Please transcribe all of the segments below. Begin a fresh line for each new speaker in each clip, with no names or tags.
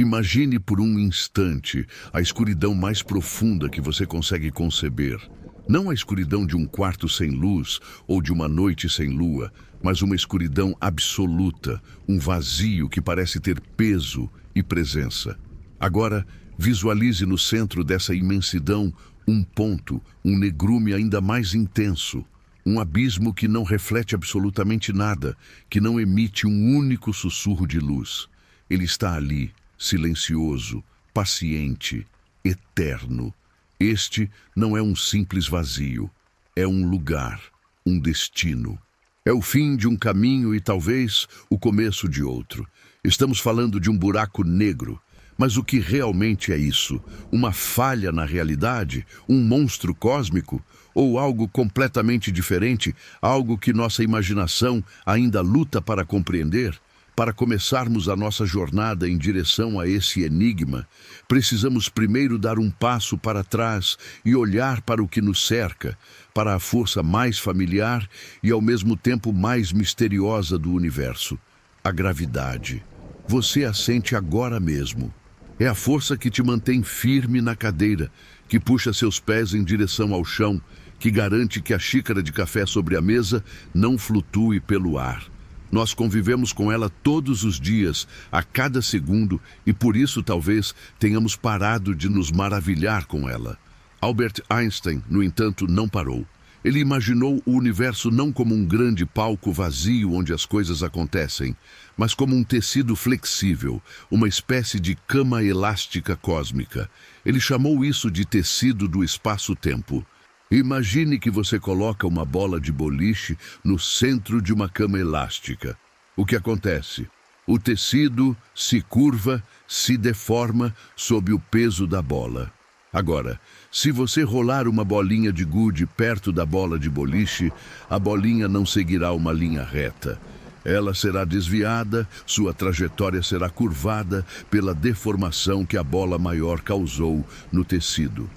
Imagine por um instante a escuridão mais profunda que você consegue conceber. Não a escuridão de um quarto sem luz ou de uma noite sem lua, mas uma escuridão absoluta, um vazio que parece ter peso e presença. Agora, visualize no centro dessa imensidão um ponto, um negrume ainda mais intenso, um abismo que não reflete absolutamente nada, que não emite um único sussurro de luz. Ele está ali, silencioso, paciente, eterno. Este não é um simples vazio, é um lugar, um destino. É o fim de um caminho e talvez o começo de outro. Estamos falando de um buraco negro. Mas o que realmente é isso? Uma falha na realidade? Um monstro cósmico? Ou algo completamente diferente? Algo que nossa imaginação ainda luta para compreender? Para começarmos a nossa jornada em direção a esse enigma, precisamos primeiro dar um passo para trás e olhar para o que nos cerca, para a força mais familiar e ao mesmo tempo mais misteriosa do universo, a gravidade. Você a sente agora mesmo. É a força que te mantém firme na cadeira, que puxa seus pés em direção ao chão, que garante que a xícara de café sobre a mesa não flutue pelo ar. Nós convivemos com ela todos os dias, a cada segundo, e por isso talvez tenhamos parado de nos maravilhar com ela. Albert Einstein, no entanto, não parou. Ele imaginou o universo não como um grande palco vazio onde as coisas acontecem, mas como um tecido flexível, uma espécie de cama elástica cósmica. Ele chamou isso de tecido do espaço-tempo. Imagine que você coloca uma bola de boliche no centro de uma cama elástica. O que acontece? O tecido se curva, se deforma sob o peso da bola. Agora, se você rolar uma bolinha de gude perto da bola de boliche, a bolinha não seguirá uma linha reta. Ela será desviada, sua trajetória será curvada pela deformação que a bola maior causou no tecido.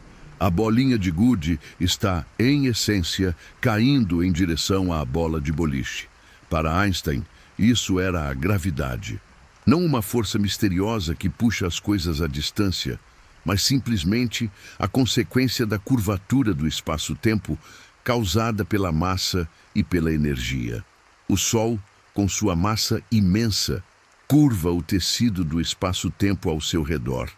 A bolinha de gude está, em essência, caindo em direção à bola de boliche. Para Einstein, isso era a gravidade. Não uma força misteriosa que puxa as coisas à distância, mas simplesmente a consequência da curvatura do espaço-tempo causada pela massa e pela energia. O Sol, com sua massa imensa, curva o tecido do espaço-tempo ao seu redor.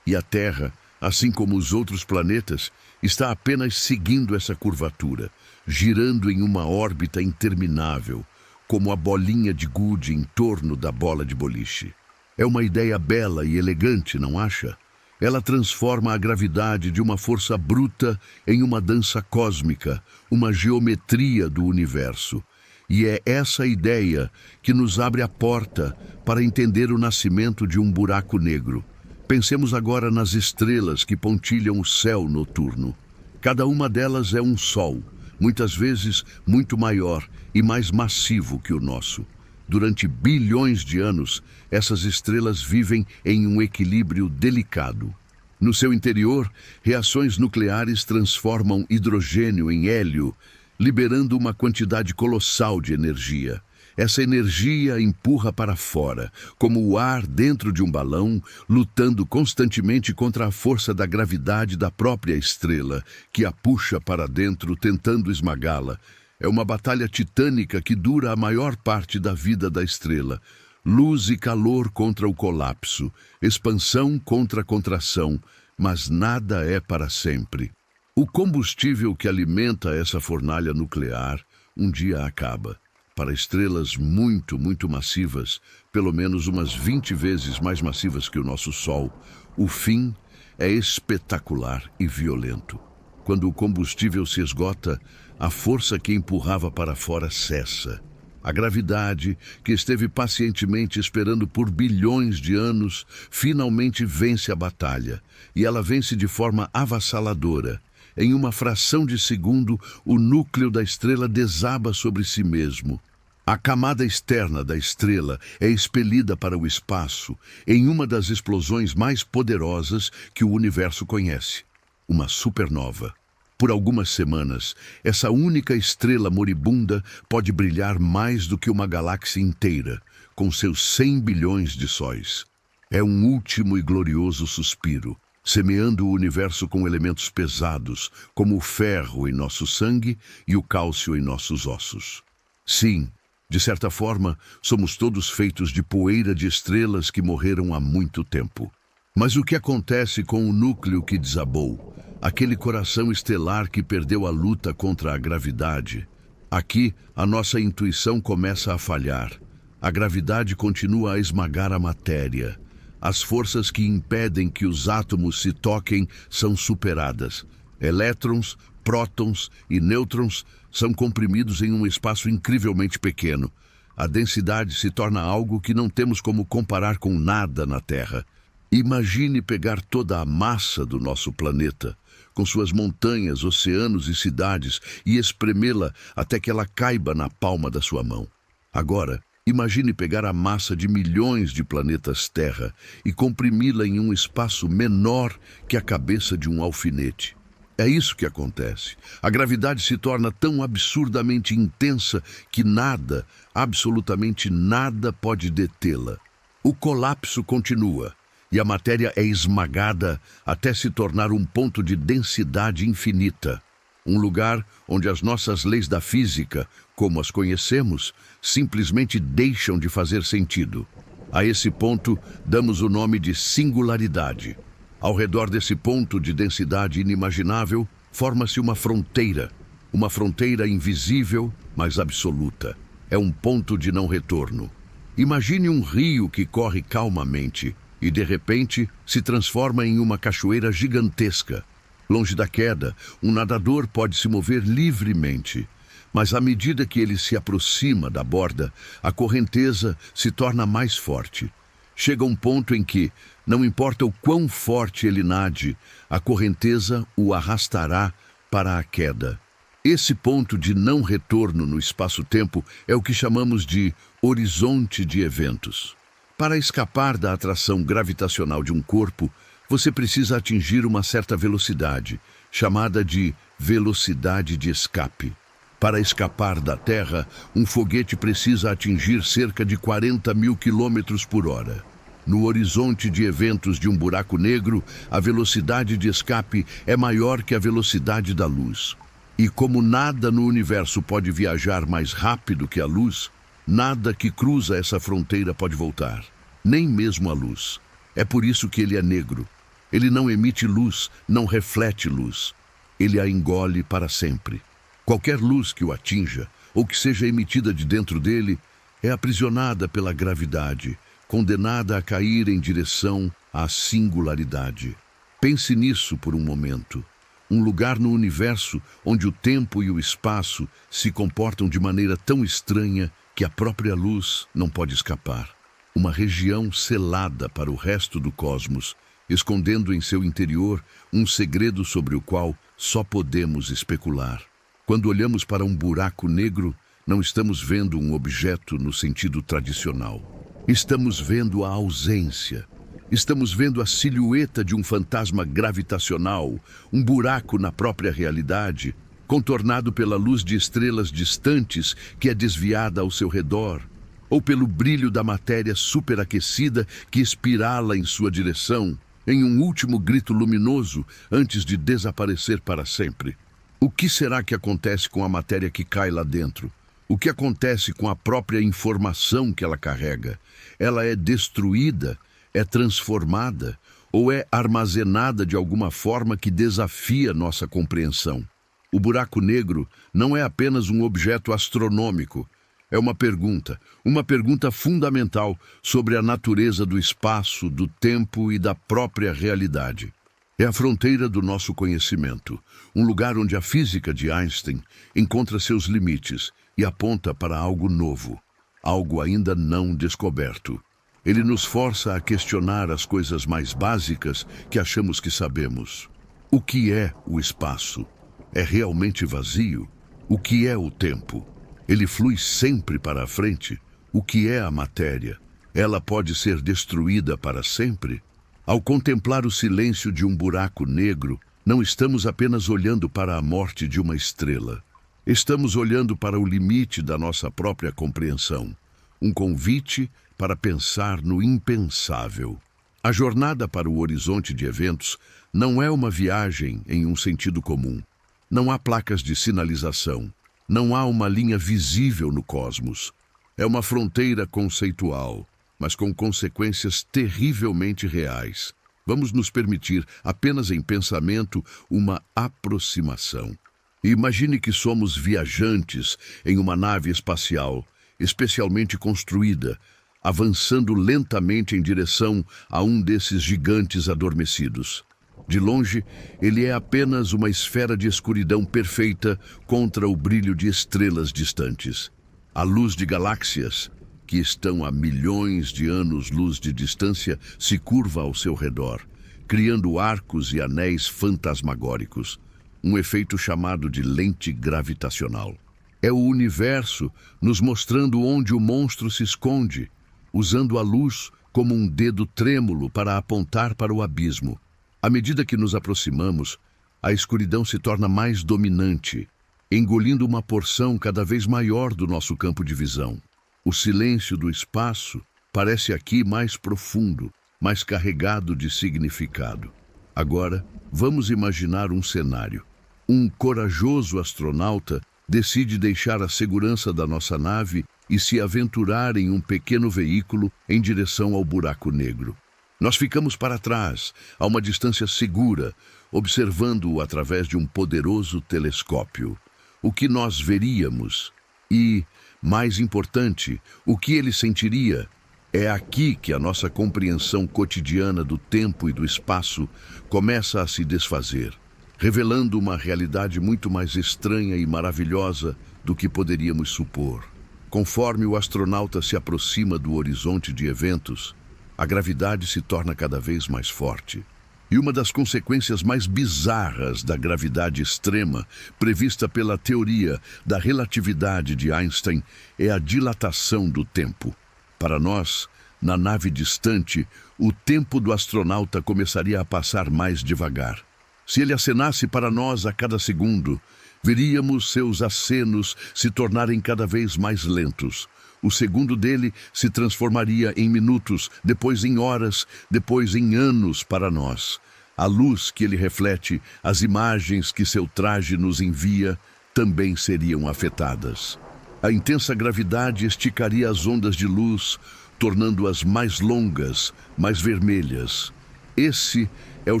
E a Terra, assim como os outros planetas, está apenas seguindo essa curvatura, girando em uma órbita interminável, como a bolinha de gude em torno da bola de boliche. É uma ideia bela e elegante, não acha? Ela transforma a gravidade de uma força bruta em uma dança cósmica, uma geometria do universo. E é essa ideia que nos abre a porta para entender o nascimento de um buraco negro. Pensemos agora nas estrelas que pontilham o céu noturno. Cada uma delas é um sol, muitas vezes muito maior e mais massivo que o nosso. Durante bilhões de anos, essas estrelas vivem em um equilíbrio delicado. No seu interior, reações nucleares transformam hidrogênio em hélio, liberando uma quantidade colossal de energia. Essa energia empurra para fora, como o ar dentro de um balão, lutando constantemente contra a força da gravidade da própria estrela, que a puxa para dentro, tentando esmagá-la. É uma batalha titânica que dura a maior parte da vida da estrela. Luz e calor contra o colapso, expansão contra contração, mas nada é para sempre. O combustível que alimenta essa fornalha nuclear um dia acaba. Para estrelas muito, muito massivas, pelo menos umas 20 vezes mais massivas que o nosso Sol, o fim é espetacular e violento. Quando o combustível se esgota, a força que empurrava para fora cessa. A gravidade, que esteve pacientemente esperando por bilhões de anos, finalmente vence a batalha, e ela vence de forma avassaladora. Em uma fração de segundo, o núcleo da estrela desaba sobre si mesmo. A camada externa da estrela é expelida para o espaço em uma das explosões mais poderosas que o universo conhece, uma supernova. Por algumas semanas, essa única estrela moribunda pode brilhar mais do que uma galáxia inteira, com seus 100 bilhões de sóis. É um último e glorioso suspiro, semeando o universo com elementos pesados, como o ferro em nosso sangue e o cálcio em nossos ossos. Sim, de certa forma, somos todos feitos de poeira de estrelas que morreram há muito tempo. Mas o que acontece com o núcleo que desabou? Aquele coração estelar que perdeu a luta contra a gravidade? Aqui, a nossa intuição começa a falhar. A gravidade continua a esmagar a matéria. As forças que impedem que os átomos se toquem são superadas. Elétrons, prótons e nêutrons são comprimidos em um espaço incrivelmente pequeno. A densidade se torna algo que não temos como comparar com nada na Terra. Imagine pegar toda a massa do nosso planeta, com suas montanhas, oceanos e cidades, e espremê-la até que ela caiba na palma da sua mão. Agora, imagine pegar a massa de milhões de planetas Terra e comprimi-la em um espaço menor que a cabeça de um alfinete. É isso que acontece. A gravidade se torna tão absurdamente intensa que nada, absolutamente nada, pode detê-la. O colapso continua e a matéria é esmagada até se tornar um ponto de densidade infinita. Um lugar onde as nossas leis da física, como as conhecemos, simplesmente deixam de fazer sentido. A esse ponto, damos o nome de singularidade. Ao redor desse ponto de densidade inimaginável, forma-se uma fronteira invisível, mas absoluta. É um ponto de não retorno. Imagine um rio que corre calmamente e, de repente, se transforma em uma cachoeira gigantesca. Longe da queda, um nadador pode se mover livremente, mas à medida que ele se aproxima da borda, a correnteza se torna mais forte. Chega um ponto em que, não importa o quão forte ele nade, a correnteza o arrastará para a queda. Esse ponto de não retorno no espaço-tempo é o que chamamos de horizonte de eventos. Para escapar da atração gravitacional de um corpo, você precisa atingir uma certa velocidade, chamada de velocidade de escape. Para escapar da Terra, um foguete precisa atingir cerca de 40 mil quilômetros por hora. No horizonte de eventos de um buraco negro, a velocidade de escape é maior que a velocidade da luz. E como nada no universo pode viajar mais rápido que a luz, nada que cruza essa fronteira pode voltar, nem mesmo a luz. É por isso que ele é negro. Ele não emite luz, não reflete luz. Ele a engole para sempre. Qualquer luz que o atinja, ou que seja emitida de dentro dele, é aprisionada pela gravidade, condenada a cair em direção à singularidade. Pense nisso por um momento. Um lugar no universo onde o tempo e o espaço se comportam de maneira tão estranha que a própria luz não pode escapar. Uma região selada para o resto do cosmos, escondendo em seu interior um segredo sobre o qual só podemos especular. Quando olhamos para um buraco negro, não estamos vendo um objeto no sentido tradicional. Estamos vendo a ausência. Estamos vendo a silhueta de um fantasma gravitacional, um buraco na própria realidade, contornado pela luz de estrelas distantes que é desviada ao seu redor, ou pelo brilho da matéria superaquecida que espirala em sua direção, em um último grito luminoso antes de desaparecer para sempre. O que será que acontece com a matéria que cai lá dentro? O que acontece com a própria informação que ela carrega? Ela é destruída, é transformada ou é armazenada de alguma forma que desafia nossa compreensão? O buraco negro não é apenas um objeto astronômico. É uma pergunta fundamental sobre a natureza do espaço, do tempo e da própria realidade. É a fronteira do nosso conhecimento, um lugar onde a física de Einstein encontra seus limites e aponta para algo novo, algo ainda não descoberto. Ele nos força a questionar as coisas mais básicas que achamos que sabemos. O que é o espaço? É realmente vazio? O que é o tempo? Ele flui sempre para a frente? O que é a matéria? Ela pode ser destruída para sempre? Ao contemplar o silêncio de um buraco negro, não estamos apenas olhando para a morte de uma estrela. Estamos olhando para o limite da nossa própria compreensão. Um convite para pensar no impensável. A jornada para o horizonte de eventos não é uma viagem em um sentido comum. Não há placas de sinalização. Não há uma linha visível no cosmos. É uma fronteira conceitual, mas com consequências terrivelmente reais. Vamos nos permitir, apenas em pensamento, uma aproximação. Imagine que somos viajantes em uma nave espacial, especialmente construída, avançando lentamente em direção a um desses gigantes adormecidos. De longe, ele é apenas uma esfera de escuridão perfeita contra o brilho de estrelas distantes. A luz de galáxias, que estão a milhões de anos-luz de distância, se curva ao seu redor, criando arcos e anéis fantasmagóricos, um efeito chamado de lente gravitacional. É o universo nos mostrando onde o monstro se esconde, usando a luz como um dedo trêmulo para apontar para o abismo. À medida que nos aproximamos, a escuridão se torna mais dominante, engolindo uma porção cada vez maior do nosso campo de visão. O silêncio do espaço parece aqui mais profundo, mais carregado de significado. Agora, vamos imaginar um cenário. Um corajoso astronauta decide deixar a segurança da nossa nave e se aventurar em um pequeno veículo em direção ao buraco negro. Nós ficamos para trás, a uma distância segura, observando-o através de um poderoso telescópio. O que nós veríamos e, mais importante, o que ele sentiria. É aqui que a nossa compreensão cotidiana do tempo e do espaço começa a se desfazer, revelando uma realidade muito mais estranha e maravilhosa do que poderíamos supor. Conforme o astronauta se aproxima do horizonte de eventos, a gravidade se torna cada vez mais forte. E uma das consequências mais bizarras da gravidade extrema, prevista pela teoria da relatividade de Einstein, é a dilatação do tempo. Para nós, na nave distante, o tempo do astronauta começaria a passar mais devagar. Se ele acenasse para nós a cada segundo, veríamos seus acenos se tornarem cada vez mais lentos. O segundo dele se transformaria em minutos, depois em horas, depois em anos para nós. A luz que ele reflete, as imagens que seu traje nos envia, também seriam afetadas. A intensa gravidade esticaria as ondas de luz, tornando-as mais longas, mais vermelhas. Esse é o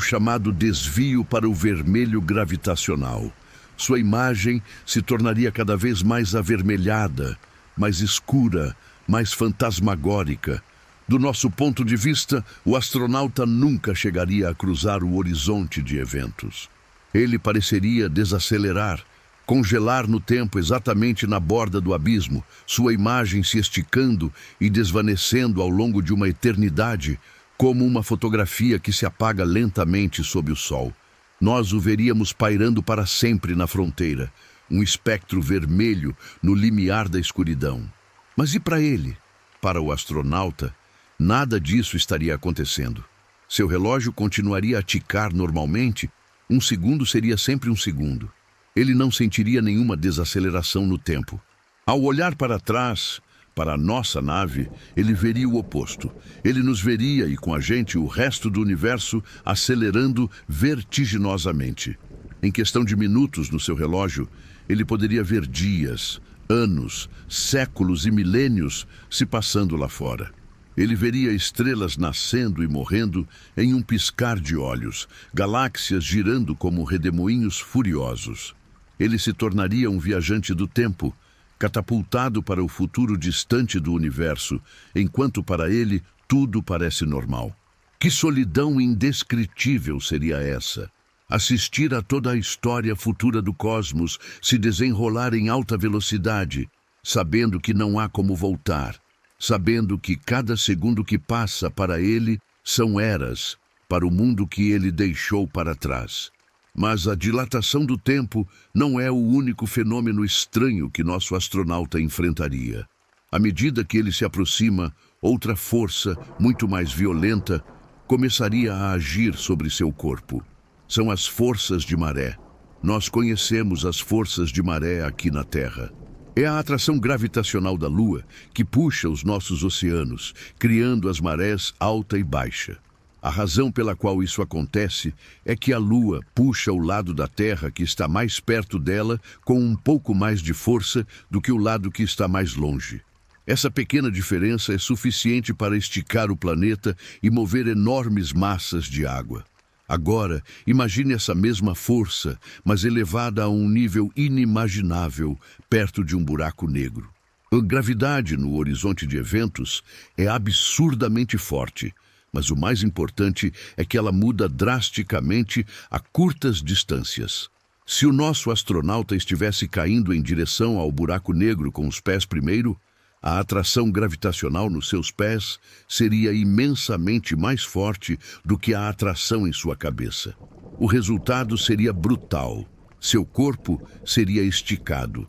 chamado desvio para o vermelho gravitacional. Sua imagem se tornaria cada vez mais avermelhada, mais escura, mais fantasmagórica. Do nosso ponto de vista, o astronauta nunca chegaria a cruzar o horizonte de eventos. Ele pareceria desacelerar, congelar no tempo exatamente na borda do abismo, sua imagem se esticando e desvanecendo ao longo de uma eternidade, como uma fotografia que se apaga lentamente sob o sol. Nós o veríamos pairando para sempre na fronteira, um espectro vermelho no limiar da escuridão. Mas e para ele? Para o astronauta, nada disso estaria acontecendo. Seu relógio continuaria a ticar normalmente, um segundo seria sempre um segundo. Ele não sentiria nenhuma desaceleração no tempo. Ao olhar para trás, para a nossa nave, ele veria o oposto. Ele nos veria e com a gente o resto do universo acelerando vertiginosamente. Em questão de minutos no seu relógio, ele poderia ver dias, anos, séculos e milênios se passando lá fora. Ele veria estrelas nascendo e morrendo em um piscar de olhos, galáxias girando como redemoinhos furiosos. Ele se tornaria um viajante do tempo, catapultado para o futuro distante do universo, enquanto para ele tudo parece normal. Que solidão indescritível seria essa? Assistir a toda a história futura do cosmos se desenrolar em alta velocidade, sabendo que não há como voltar, sabendo que cada segundo que passa para ele são eras para o mundo que ele deixou para trás. Mas a dilatação do tempo não é o único fenômeno estranho que nosso astronauta enfrentaria. À medida que ele se aproxima, outra força, muito mais violenta, começaria a agir sobre seu corpo. São as forças de maré. Nós conhecemos as forças de maré aqui na Terra. É a atração gravitacional da Lua que puxa os nossos oceanos, criando as marés alta e baixa. A razão pela qual isso acontece é que a Lua puxa o lado da Terra que está mais perto dela com um pouco mais de força do que o lado que está mais longe. Essa pequena diferença é suficiente para esticar o planeta e mover enormes massas de água. Agora, imagine essa mesma força, mas elevada a um nível inimaginável, perto de um buraco negro. A gravidade no horizonte de eventos é absurdamente forte, mas o mais importante é que ela muda drasticamente a curtas distâncias. Se o nosso astronauta estivesse caindo em direção ao buraco negro com os pés primeiro, a atração gravitacional nos seus pés seria imensamente mais forte do que a atração em sua cabeça. O resultado seria brutal. Seu corpo seria esticado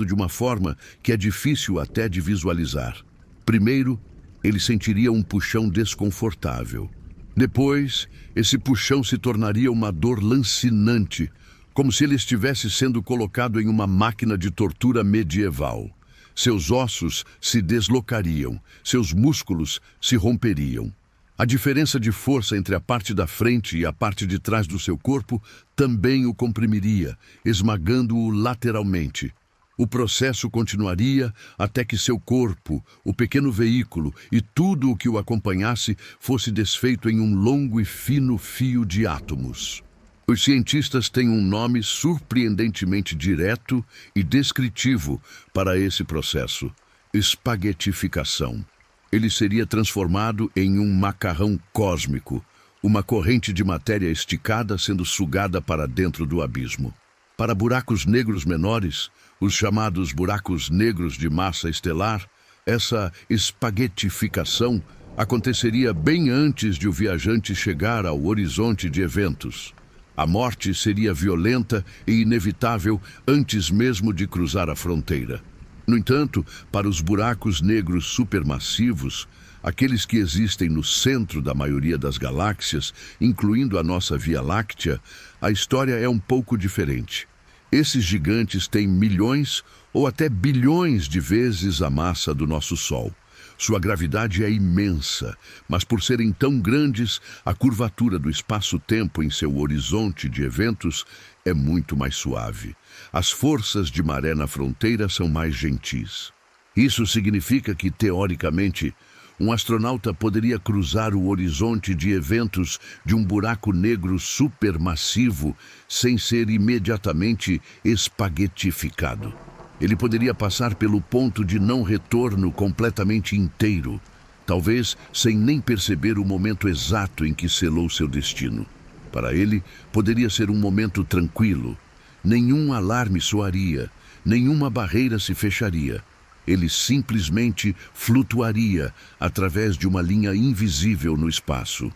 de uma forma que é difícil até de visualizar. Primeiro, ele sentiria um puxão desconfortável. Depois, esse puxão se tornaria uma dor lancinante, como se ele estivesse sendo colocado em uma máquina de tortura medieval. Seus ossos se deslocariam, seus músculos se romperiam. A diferença de força entre a parte da frente e a parte de trás do seu corpo também o comprimiria, esmagando-o lateralmente. O processo continuaria até que seu corpo, o pequeno veículo e tudo o que o acompanhasse fosse desfeito em um longo e fino fio de átomos. Os cientistas têm um nome surpreendentemente direto e descritivo para esse processo: espaguetificação. Ele seria transformado em um macarrão cósmico, uma corrente de matéria esticada sendo sugada para dentro do abismo. Para buracos negros menores, os chamados buracos negros de massa estelar, essa espaguetificação aconteceria bem antes de o viajante chegar ao horizonte de eventos. A morte seria violenta e inevitável antes mesmo de cruzar a fronteira. No entanto, para os buracos negros supermassivos, aqueles que existem no centro da maioria das galáxias, incluindo a nossa Via Láctea, a história é um pouco diferente. Esses gigantes têm milhões ou até bilhões de vezes a massa do nosso Sol. Sua gravidade é imensa, mas por serem tão grandes, a curvatura do espaço-tempo em seu horizonte de eventos é muito mais suave. As forças de maré na fronteira são mais gentis. Isso significa que, teoricamente, um astronauta poderia cruzar o horizonte de eventos de um buraco negro supermassivo sem ser imediatamente espaguetificado. Ele poderia passar pelo ponto de não retorno completamente inteiro, talvez sem nem perceber o momento exato em que selou seu destino. Para ele, poderia ser um momento tranquilo. Nenhum alarme soaria, nenhuma barreira se fecharia. Ele simplesmente flutuaria através de uma linha invisível no espaço.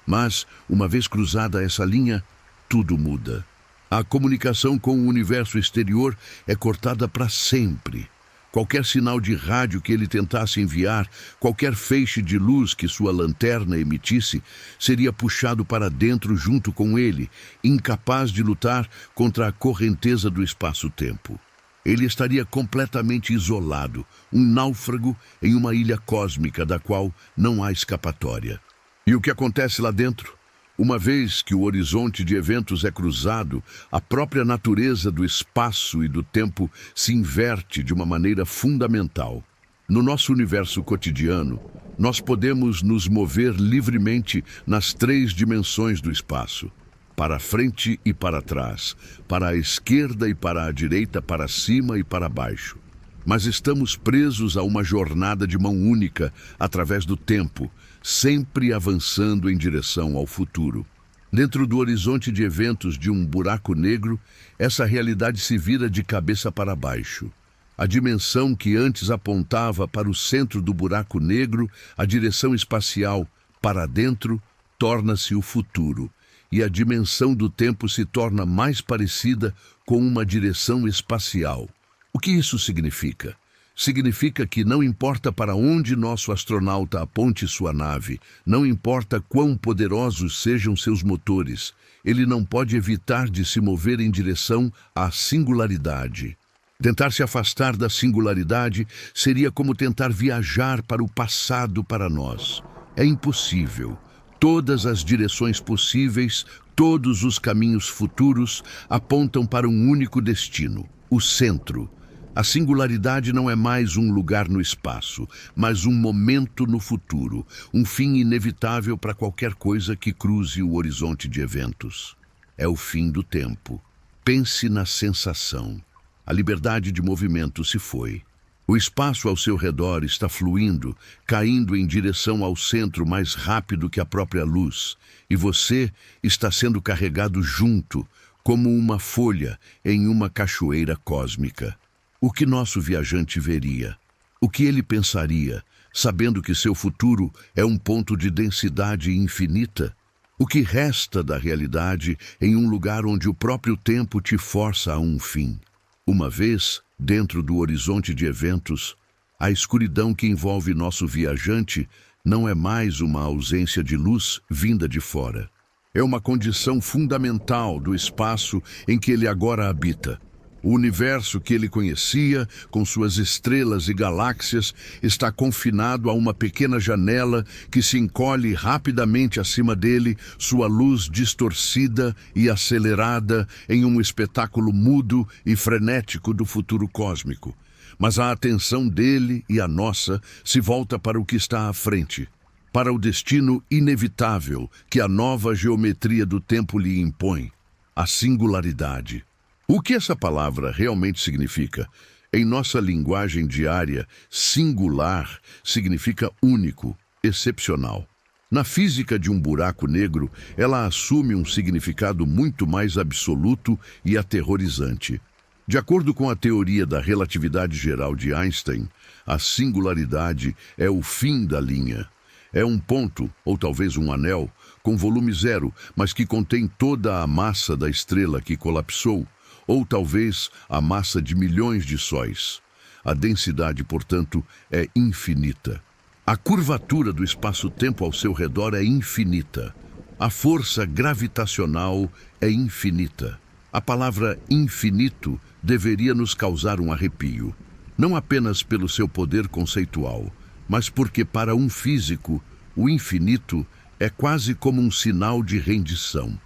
Mas, uma vez cruzada essa linha, tudo muda. A comunicação com o universo exterior é cortada para sempre. Qualquer sinal de rádio que ele tentasse enviar, qualquer feixe de luz que sua lanterna emitisse, seria puxado para dentro junto com ele, incapaz de lutar contra a correnteza do espaço-tempo. Ele estaria completamente isolado, um náufrago em uma ilha cósmica da qual não há escapatória. E o que acontece lá dentro? Uma vez que o horizonte de eventos é cruzado, a própria natureza do espaço e do tempo se inverte de uma maneira fundamental. No nosso universo cotidiano, nós podemos nos mover livremente nas 3 dimensões do espaço: para frente e para trás, para a esquerda e para a direita, para cima e para baixo. Mas estamos presos a uma jornada de mão única através do tempo, sempre avançando em direção ao futuro. Dentro do horizonte de eventos de um buraco negro, essa realidade se vira de cabeça para baixo. A dimensão que antes apontava para o centro do buraco negro, a direção espacial para dentro, torna-se o futuro. E a dimensão do tempo se torna mais parecida com uma direção espacial. O que isso significa? Significa que não importa para onde nosso astronauta aponte sua nave, não importa quão poderosos sejam seus motores, ele não pode evitar de se mover em direção à singularidade. Tentar se afastar da singularidade seria como tentar viajar para o passado para nós. É impossível. Todas as direções possíveis, todos os caminhos futuros apontam para um único destino, o centro. A singularidade não é mais um lugar no espaço, mas um momento no futuro, um fim inevitável para qualquer coisa que cruze o horizonte de eventos. É o fim do tempo. Pense na sensação. A liberdade de movimento se foi. O espaço ao seu redor está fluindo, caindo em direção ao centro mais rápido que a própria luz, e você está sendo carregado junto, como uma folha em uma cachoeira cósmica. O que nosso viajante veria? O que ele pensaria, sabendo que seu futuro é um ponto de densidade infinita? O que resta da realidade em um lugar onde o próprio tempo te força a um fim? Uma vez, dentro do horizonte de eventos, a escuridão que envolve nosso viajante não é mais uma ausência de luz vinda de fora. É uma condição fundamental do espaço em que ele agora habita. O universo que ele conhecia, com suas estrelas e galáxias, está confinado a uma pequena janela que se encolhe rapidamente acima dele, sua luz distorcida e acelerada em um espetáculo mudo e frenético do futuro cósmico. Mas a atenção dele e a nossa se volta para o que está à frente, para o destino inevitável que a nova geometria do tempo lhe impõe, a singularidade. O que essa palavra realmente significa? Em nossa linguagem diária, singular significa único, excepcional. Na física de um buraco negro, ela assume um significado muito mais absoluto e aterrorizante. De acordo com a teoria da relatividade geral de Einstein, a singularidade é o fim da linha. É um ponto, ou talvez um anel, com volume zero, mas que contém toda a massa da estrela que colapsou, ou talvez a massa de milhões de sóis. A densidade, portanto, é infinita. A curvatura do espaço-tempo ao seu redor é infinita. A força gravitacional é infinita. A palavra infinito deveria nos causar um arrepio, não apenas pelo seu poder conceitual, mas porque para um físico, o infinito é quase como um sinal de rendição.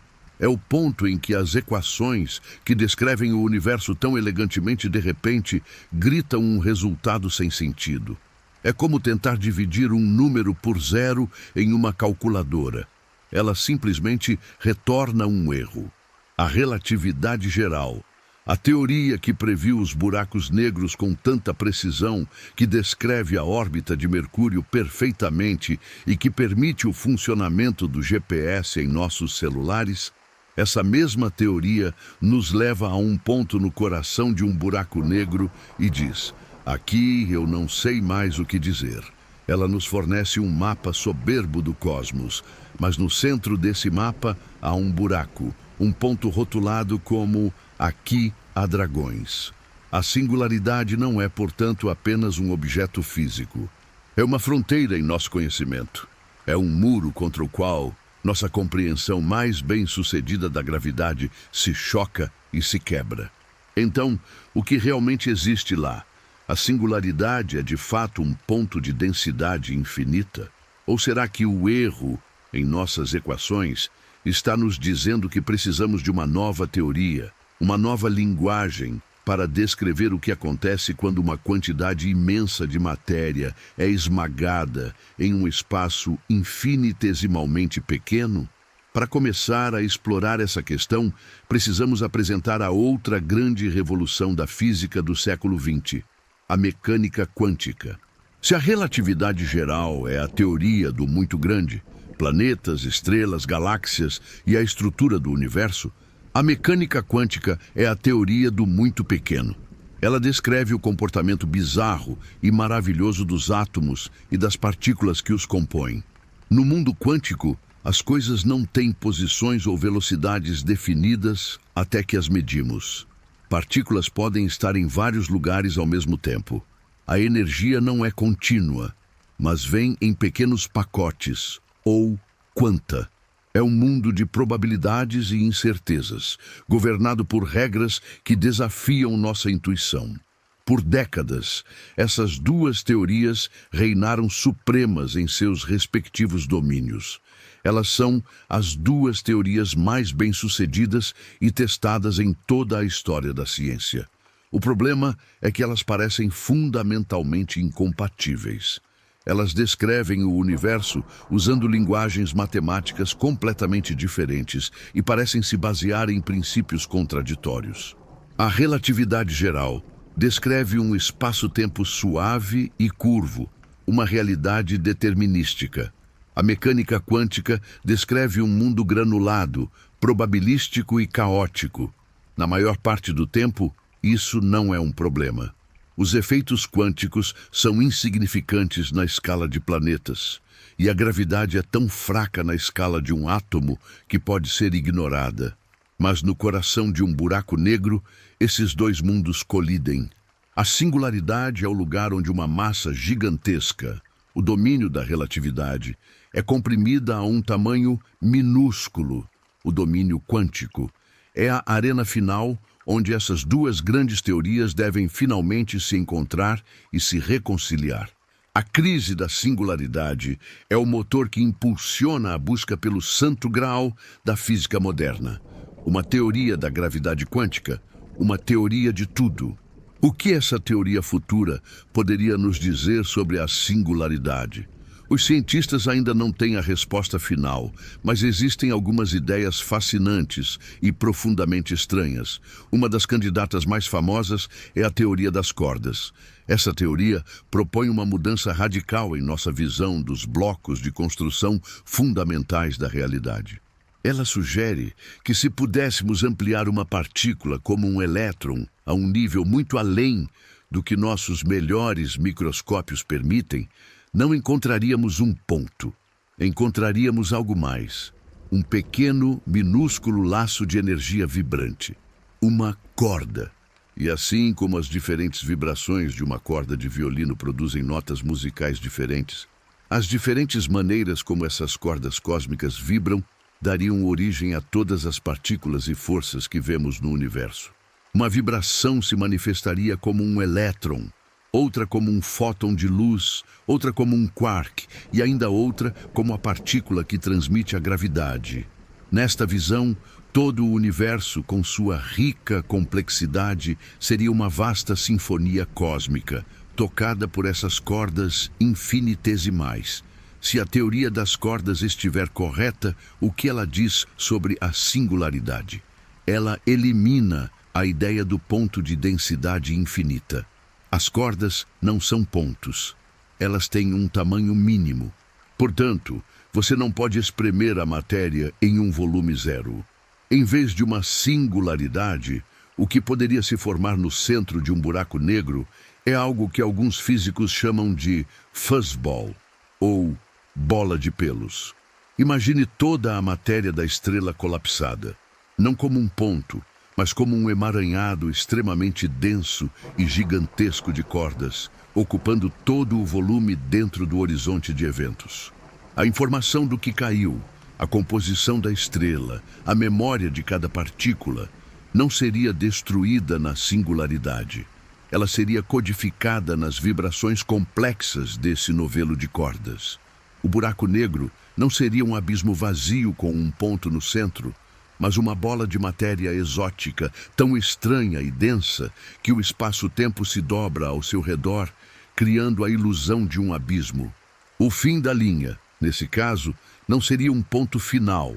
É o ponto em que as equações que descrevem o universo tão elegantemente de repente gritam um resultado sem sentido. É como tentar dividir um número por zero em uma calculadora. Ela simplesmente retorna um erro. A relatividade geral, a teoria que previu os buracos negros com tanta precisão, que descreve a órbita de Mercúrio perfeitamente e que permite o funcionamento do GPS em nossos celulares, essa mesma teoria nos leva a um ponto no coração de um buraco negro e diz: aqui eu não sei mais o que dizer. Ela nos fornece um mapa soberbo do cosmos, mas no centro desse mapa há um buraco, um ponto rotulado como aqui há dragões. A singularidade não é, portanto, apenas um objeto físico. É uma fronteira em nosso conhecimento. É um muro contra o qual nossa compreensão mais bem-sucedida da gravidade se choca e se quebra. Então, o que realmente existe lá? A singularidade é de fato um ponto de densidade infinita? Ou será que o erro em nossas equações está nos dizendo que precisamos de uma nova teoria, uma nova linguagem para descrever o que acontece quando uma quantidade imensa de matéria é esmagada em um espaço infinitesimalmente pequeno? Para começar a explorar essa questão, precisamos apresentar a outra grande revolução da física do século XX, a mecânica quântica. Se a relatividade geral é a teoria do muito grande, planetas, estrelas, galáxias e a estrutura do universo, a mecânica quântica é a teoria do muito pequeno. Ela descreve o comportamento bizarro e maravilhoso dos átomos e das partículas que os compõem. No mundo quântico, as coisas não têm posições ou velocidades definidas até que as medimos. Partículas podem estar em vários lugares ao mesmo tempo. A energia não é contínua, mas vem em pequenos pacotes, ou quanta. É um mundo de probabilidades e incertezas, governado por regras que desafiam nossa intuição. Por décadas, essas duas teorias reinaram supremas em seus respectivos domínios. Elas são as duas teorias mais bem-sucedidas e testadas em toda a história da ciência. O problema é que elas parecem fundamentalmente incompatíveis. Elas descrevem o universo usando linguagens matemáticas completamente diferentes e parecem se basear em princípios contraditórios. A relatividade geral descreve um espaço-tempo suave e curvo, uma realidade determinística. A mecânica quântica descreve um mundo granulado, probabilístico e caótico. Na maior parte do tempo, isso não é um problema. Os efeitos quânticos são insignificantes na escala de planetas, e a gravidade é tão fraca na escala de um átomo que pode ser ignorada. Mas no coração de um buraco negro, esses dois mundos colidem. A singularidade é o lugar onde uma massa gigantesca, o domínio da relatividade, é comprimida a um tamanho minúsculo, o domínio quântico. É a arena final onde essas duas grandes teorias devem finalmente se encontrar e se reconciliar. A crise da singularidade é o motor que impulsiona a busca pelo santo graal da física moderna. Uma teoria da gravidade quântica, uma teoria de tudo. O que essa teoria futura poderia nos dizer sobre a singularidade? Os cientistas ainda não têm a resposta final, mas existem algumas ideias fascinantes e profundamente estranhas. Uma das candidatas mais famosas é a teoria das cordas. Essa teoria propõe uma mudança radical em nossa visão dos blocos de construção fundamentais da realidade. Ela sugere que se pudéssemos ampliar uma partícula como um elétron a um nível muito além do que nossos melhores microscópios permitem, não encontraríamos um ponto. Encontraríamos algo mais. Um pequeno, minúsculo laço de energia vibrante. Uma corda. E assim como as diferentes vibrações de uma corda de violino produzem notas musicais diferentes, as diferentes maneiras como essas cordas cósmicas vibram dariam origem a todas as partículas e forças que vemos no universo. Uma vibração se manifestaria como um elétron, outra como um fóton de luz, outra como um quark e ainda outra como a partícula que transmite a gravidade. Nesta visão, todo o universo, com sua rica complexidade, seria uma vasta sinfonia cósmica, tocada por essas cordas infinitesimais. Se a teoria das cordas estiver correta, o que ela diz sobre a singularidade? Ela elimina a ideia do ponto de densidade infinita. As cordas não são pontos. Elas têm um tamanho mínimo. Portanto, você não pode espremer a matéria em um volume zero. Em vez de uma singularidade, o que poderia se formar no centro de um buraco negro é algo que alguns físicos chamam de fuzzball, ou bola de pelos. Imagine toda a matéria da estrela colapsada, não como um ponto, mas como um emaranhado extremamente denso e gigantesco de cordas, ocupando todo o volume dentro do horizonte de eventos. A informação do que caiu, a composição da estrela, a memória de cada partícula, não seria destruída na singularidade. Ela seria codificada nas vibrações complexas desse novelo de cordas. O buraco negro não seria um abismo vazio com um ponto no centro, mas uma bola de matéria exótica, tão estranha e densa que o espaço-tempo se dobra ao seu redor, criando a ilusão de um abismo. O fim da linha, nesse caso, não seria um ponto final,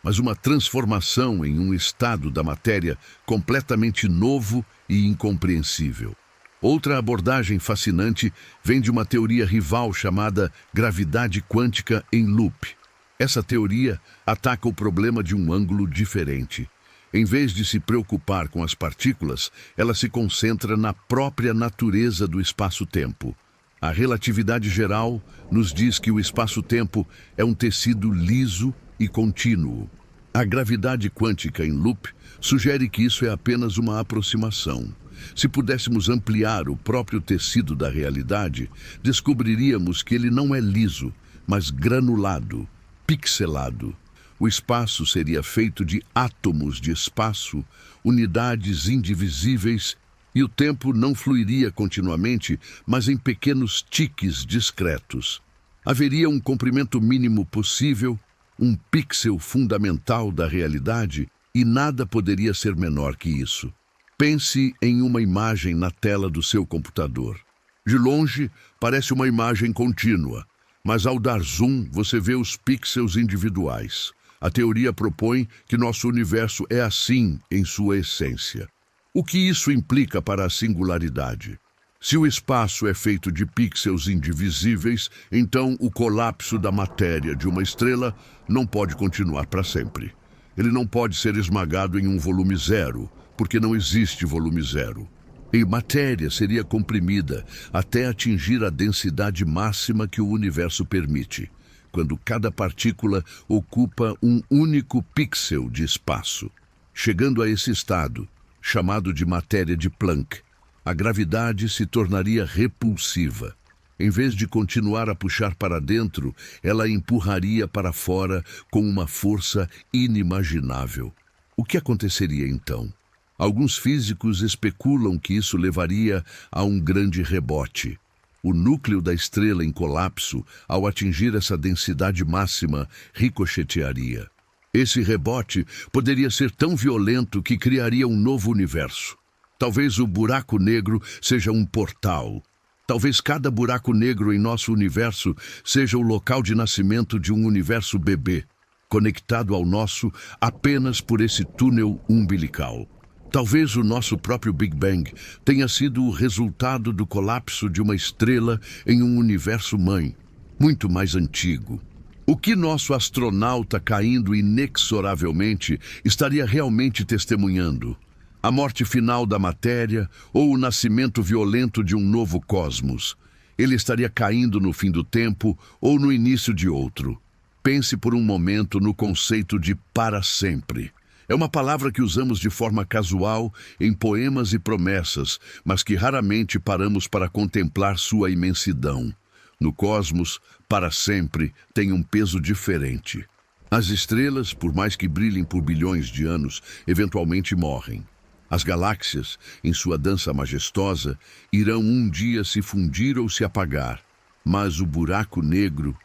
mas uma transformação em um estado da matéria completamente novo e incompreensível. Outra abordagem fascinante vem de uma teoria rival chamada gravidade quântica em loop. Essa teoria ataca o problema de um ângulo diferente. Em vez de se preocupar com as partículas, ela se concentra na própria natureza do espaço-tempo. A relatividade geral nos diz que o espaço-tempo é um tecido liso e contínuo. A gravidade quântica em loop sugere que isso é apenas uma aproximação. Se pudéssemos ampliar o próprio tecido da realidade, descobriríamos que ele não é liso, mas granulado, pixelado. O espaço seria feito de átomos de espaço, unidades indivisíveis, e o tempo não fluiria continuamente, mas em pequenos tiques discretos. Haveria um comprimento mínimo possível um pixel fundamental da realidade, e nada poderia ser menor que isso. Pense em uma imagem na tela do seu computador. De longe, parece uma imagem contínua, mas ao dar zoom, você vê os pixels individuais. A teoria propõe que nosso universo é assim em sua essência. O que isso implica para a singularidade? Se o espaço é feito de pixels indivisíveis, então o colapso da matéria de uma estrela não pode continuar para sempre. Ele não pode ser esmagado em um volume zero, porque não existe volume zero. E matéria seria comprimida até atingir a densidade máxima que o universo permite, quando cada partícula ocupa um único pixel de espaço. Chegando a esse estado, chamado de matéria de Planck, a gravidade se tornaria repulsiva. Em vez de continuar a puxar para dentro, ela empurraria para fora com uma força inimaginável. O que aconteceria então? Alguns físicos especulam que isso levaria a um grande rebote. O núcleo da estrela em colapso, ao atingir essa densidade máxima, ricochetearia. Esse rebote poderia ser tão violento que criaria um novo universo. Talvez o buraco negro seja um portal. Talvez cada buraco negro em nosso universo seja o local de nascimento de um universo bebê, conectado ao nosso apenas por esse túnel umbilical. Talvez o nosso próprio Big Bang tenha sido o resultado do colapso de uma estrela em um universo-mãe, muito mais antigo. O que nosso astronauta caindo inexoravelmente estaria realmente testemunhando? A morte final da matéria ou o nascimento violento de um novo cosmos? Ele estaria caindo no fim do tempo ou no início de outro? Pense por um momento no conceito de para sempre. É uma palavra que usamos de forma casual em poemas e promessas, mas que raramente paramos para contemplar sua imensidão. No cosmos, para sempre tem um peso diferente. As estrelas, por mais que brilhem por bilhões de anos, eventualmente morrem. As galáxias, em sua dança majestosa, irão um dia se fundir ou se apagar. Mas o buraco negro...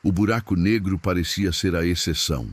o buraco negro parecia ser a exceção.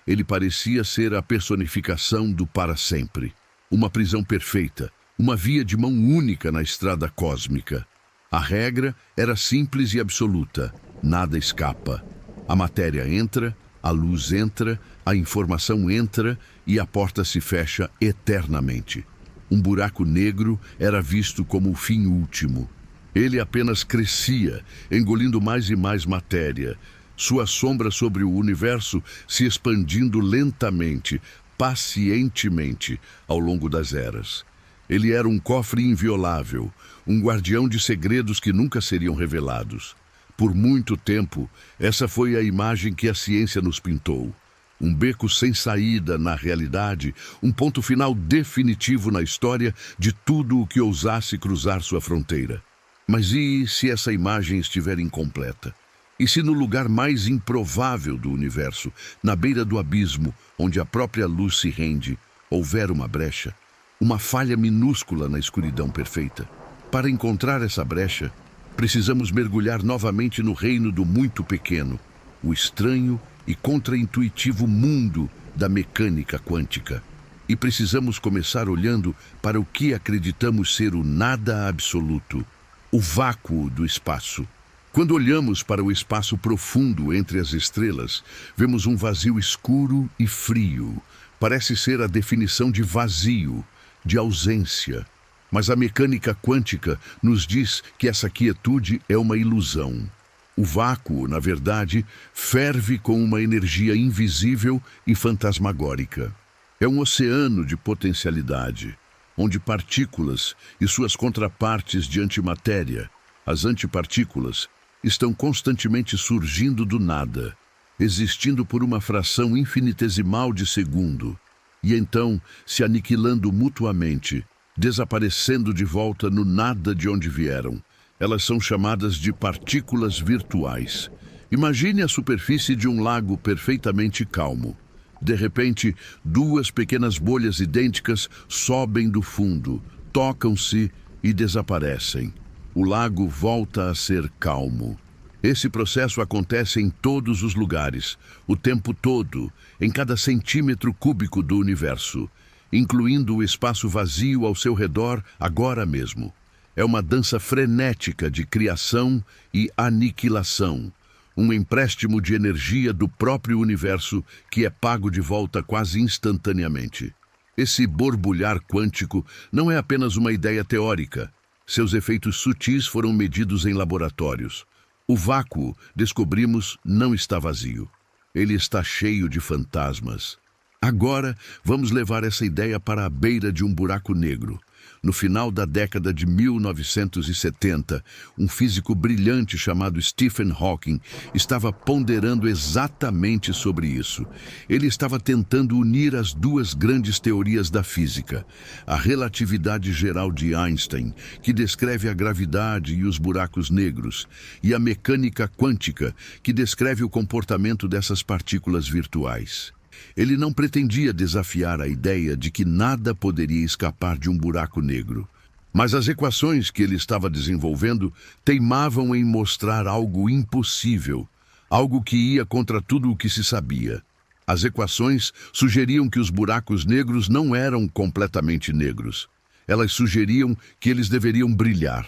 Ele parecia ser a personificação do para sempre. Uma prisão perfeita, uma via de mão única na estrada cósmica. A regra era simples e absoluta. Nada escapa. A matéria entra, a luz entra, a informação entra e a porta se fecha eternamente. Um buraco negro era visto como o fim último. Ele apenas crescia, engolindo mais e mais matéria, sua sombra sobre o universo se expandindo lentamente, pacientemente, ao longo das eras. Ele era um cofre inviolável, um guardião de segredos que nunca seriam revelados. Por muito tempo, essa foi a imagem que a ciência nos pintou. Um beco sem saída na realidade, um ponto final definitivo na história de tudo o que ousasse cruzar sua fronteira. Mas e se essa imagem estiver incompleta? E se no lugar mais improvável do universo, na beira do abismo, onde a própria luz se rende, houver uma brecha, uma falha minúscula na escuridão perfeita? Para encontrar essa brecha, precisamos mergulhar novamente no reino do muito pequeno, o estranho e contraintuitivo mundo da mecânica quântica. E precisamos começar olhando para o que acreditamos ser o nada absoluto, o vácuo do espaço. Quando olhamos para o espaço profundo entre as estrelas, vemos um vazio escuro e frio. Parece ser a definição de vazio, de ausência. Mas a mecânica quântica nos diz que essa quietude é uma ilusão. O vácuo, na verdade, ferve com uma energia invisível e fantasmagórica. É um oceano de potencialidade, onde partículas e suas contrapartes de antimatéria, as antipartículas, estão constantemente surgindo do nada, existindo por uma fração infinitesimal de segundo, e então se aniquilando mutuamente, desaparecendo de volta no nada de onde vieram. Elas são chamadas de partículas virtuais. Imagine a superfície de um lago perfeitamente calmo. De repente, duas pequenas bolhas idênticas sobem do fundo, tocam-se e desaparecem. O lago volta a ser calmo. Esse processo acontece em todos os lugares, o tempo todo, em cada centímetro cúbico do universo, incluindo o espaço vazio ao seu redor agora mesmo. É uma dança frenética de criação e aniquilação, um empréstimo de energia do próprio universo que é pago de volta quase instantaneamente. Esse borbulhar quântico não é apenas uma ideia teórica. Seus efeitos sutis foram medidos em laboratórios. O vácuo, descobrimos, não está vazio. Ele está cheio de fantasmas. Agora, vamos levar essa ideia para a beira de um buraco negro. No final da década de 1970, um físico brilhante chamado Stephen Hawking estava ponderando exatamente sobre isso. Ele estava tentando unir as duas grandes teorias da física: a relatividade geral de Einstein, que descreve a gravidade e os buracos negros, e a mecânica quântica, que descreve o comportamento dessas partículas virtuais. Ele não pretendia desafiar a ideia de que nada poderia escapar de um buraco negro. Mas as equações que ele estava desenvolvendo teimavam em mostrar algo impossível, algo que ia contra tudo o que se sabia. As equações sugeriam que os buracos negros não eram completamente negros. Elas sugeriam que eles deveriam brilhar.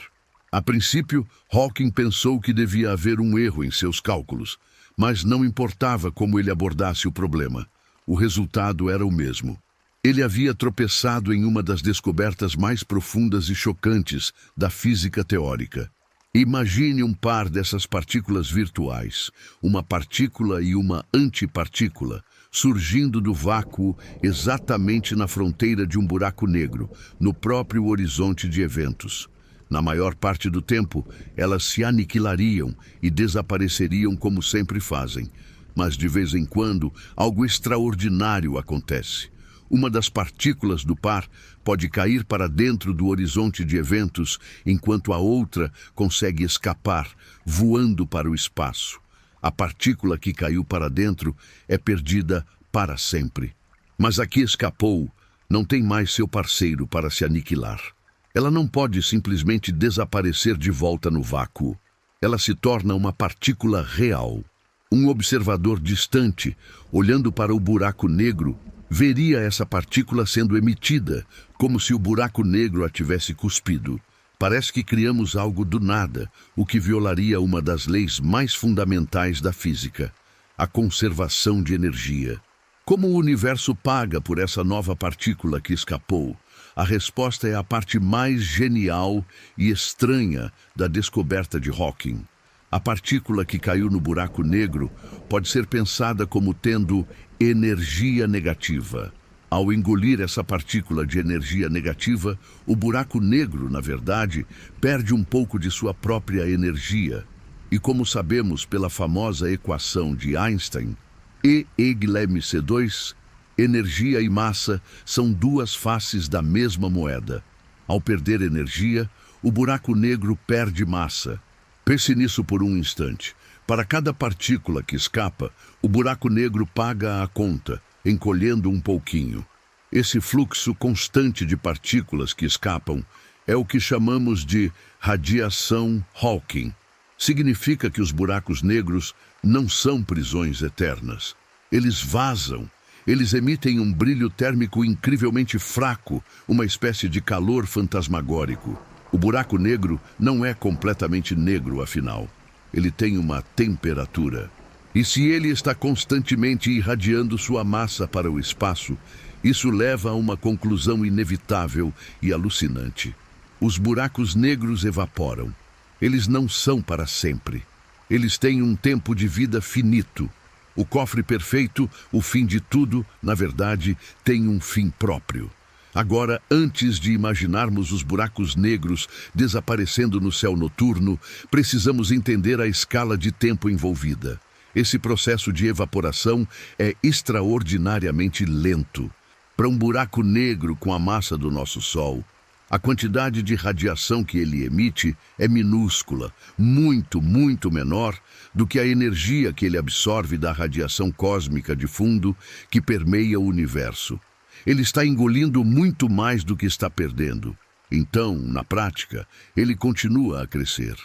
A princípio, Hawking pensou que devia haver um erro em seus cálculos, mas não importava como ele abordasse o problema. O resultado era o mesmo. Ele havia tropeçado em uma das descobertas mais profundas e chocantes da física teórica. Imagine um par dessas partículas virtuais, uma partícula e uma antipartícula, surgindo do vácuo exatamente na fronteira de um buraco negro, no próprio horizonte de eventos. Na maior parte do tempo, elas se aniquilariam e desapareceriam como sempre fazem. Mas de vez em quando, algo extraordinário acontece. Uma das partículas do par pode cair para dentro do horizonte de eventos, enquanto a outra consegue escapar, voando para o espaço. A partícula que caiu para dentro é perdida para sempre. Mas a que escapou não tem mais seu parceiro para se aniquilar. Ela não pode simplesmente desaparecer de volta no vácuo. Ela se torna uma partícula real. Um observador distante, olhando para o buraco negro, veria essa partícula sendo emitida, como se o buraco negro a tivesse cuspido. Parece que criamos algo do nada, o que violaria uma das leis mais fundamentais da física: a conservação de energia. Como o universo paga por essa nova partícula que escapou? A resposta é a parte mais genial e estranha da descoberta de Hawking. A partícula que caiu no buraco negro pode ser pensada como tendo energia negativa. Ao engolir essa partícula de energia negativa, o buraco negro, na verdade, perde um pouco de sua própria energia. E como sabemos pela famosa equação de Einstein, E=mc2, energia e massa são duas faces da mesma moeda. Ao perder energia, o buraco negro perde massa. Pense nisso por um instante. Para cada partícula que escapa, o buraco negro paga a conta, encolhendo um pouquinho. Esse fluxo constante de partículas que escapam é o que chamamos de radiação Hawking. Significa que os buracos negros não são prisões eternas. Eles vazam. Eles emitem um brilho térmico incrivelmente fraco, uma espécie de calor fantasmagórico. O buraco negro não é completamente negro, afinal. Ele tem uma temperatura. E se ele está constantemente irradiando sua massa para o espaço, isso leva a uma conclusão inevitável e alucinante. Os buracos negros evaporam. Eles não são para sempre. Eles têm um tempo de vida finito. O cofre perfeito, o fim de tudo, na verdade, tem um fim próprio. Agora, antes de imaginarmos os buracos negros desaparecendo no céu noturno, precisamos entender a escala de tempo envolvida. Esse processo de evaporação é extraordinariamente lento. Para um buraco negro com a massa do nosso Sol, a quantidade de radiação que ele emite é minúscula, muito, muito menor do que a energia que ele absorve da radiação cósmica de fundo que permeia o universo. Ele está engolindo muito mais do que está perdendo. Então, na prática, ele continua a crescer.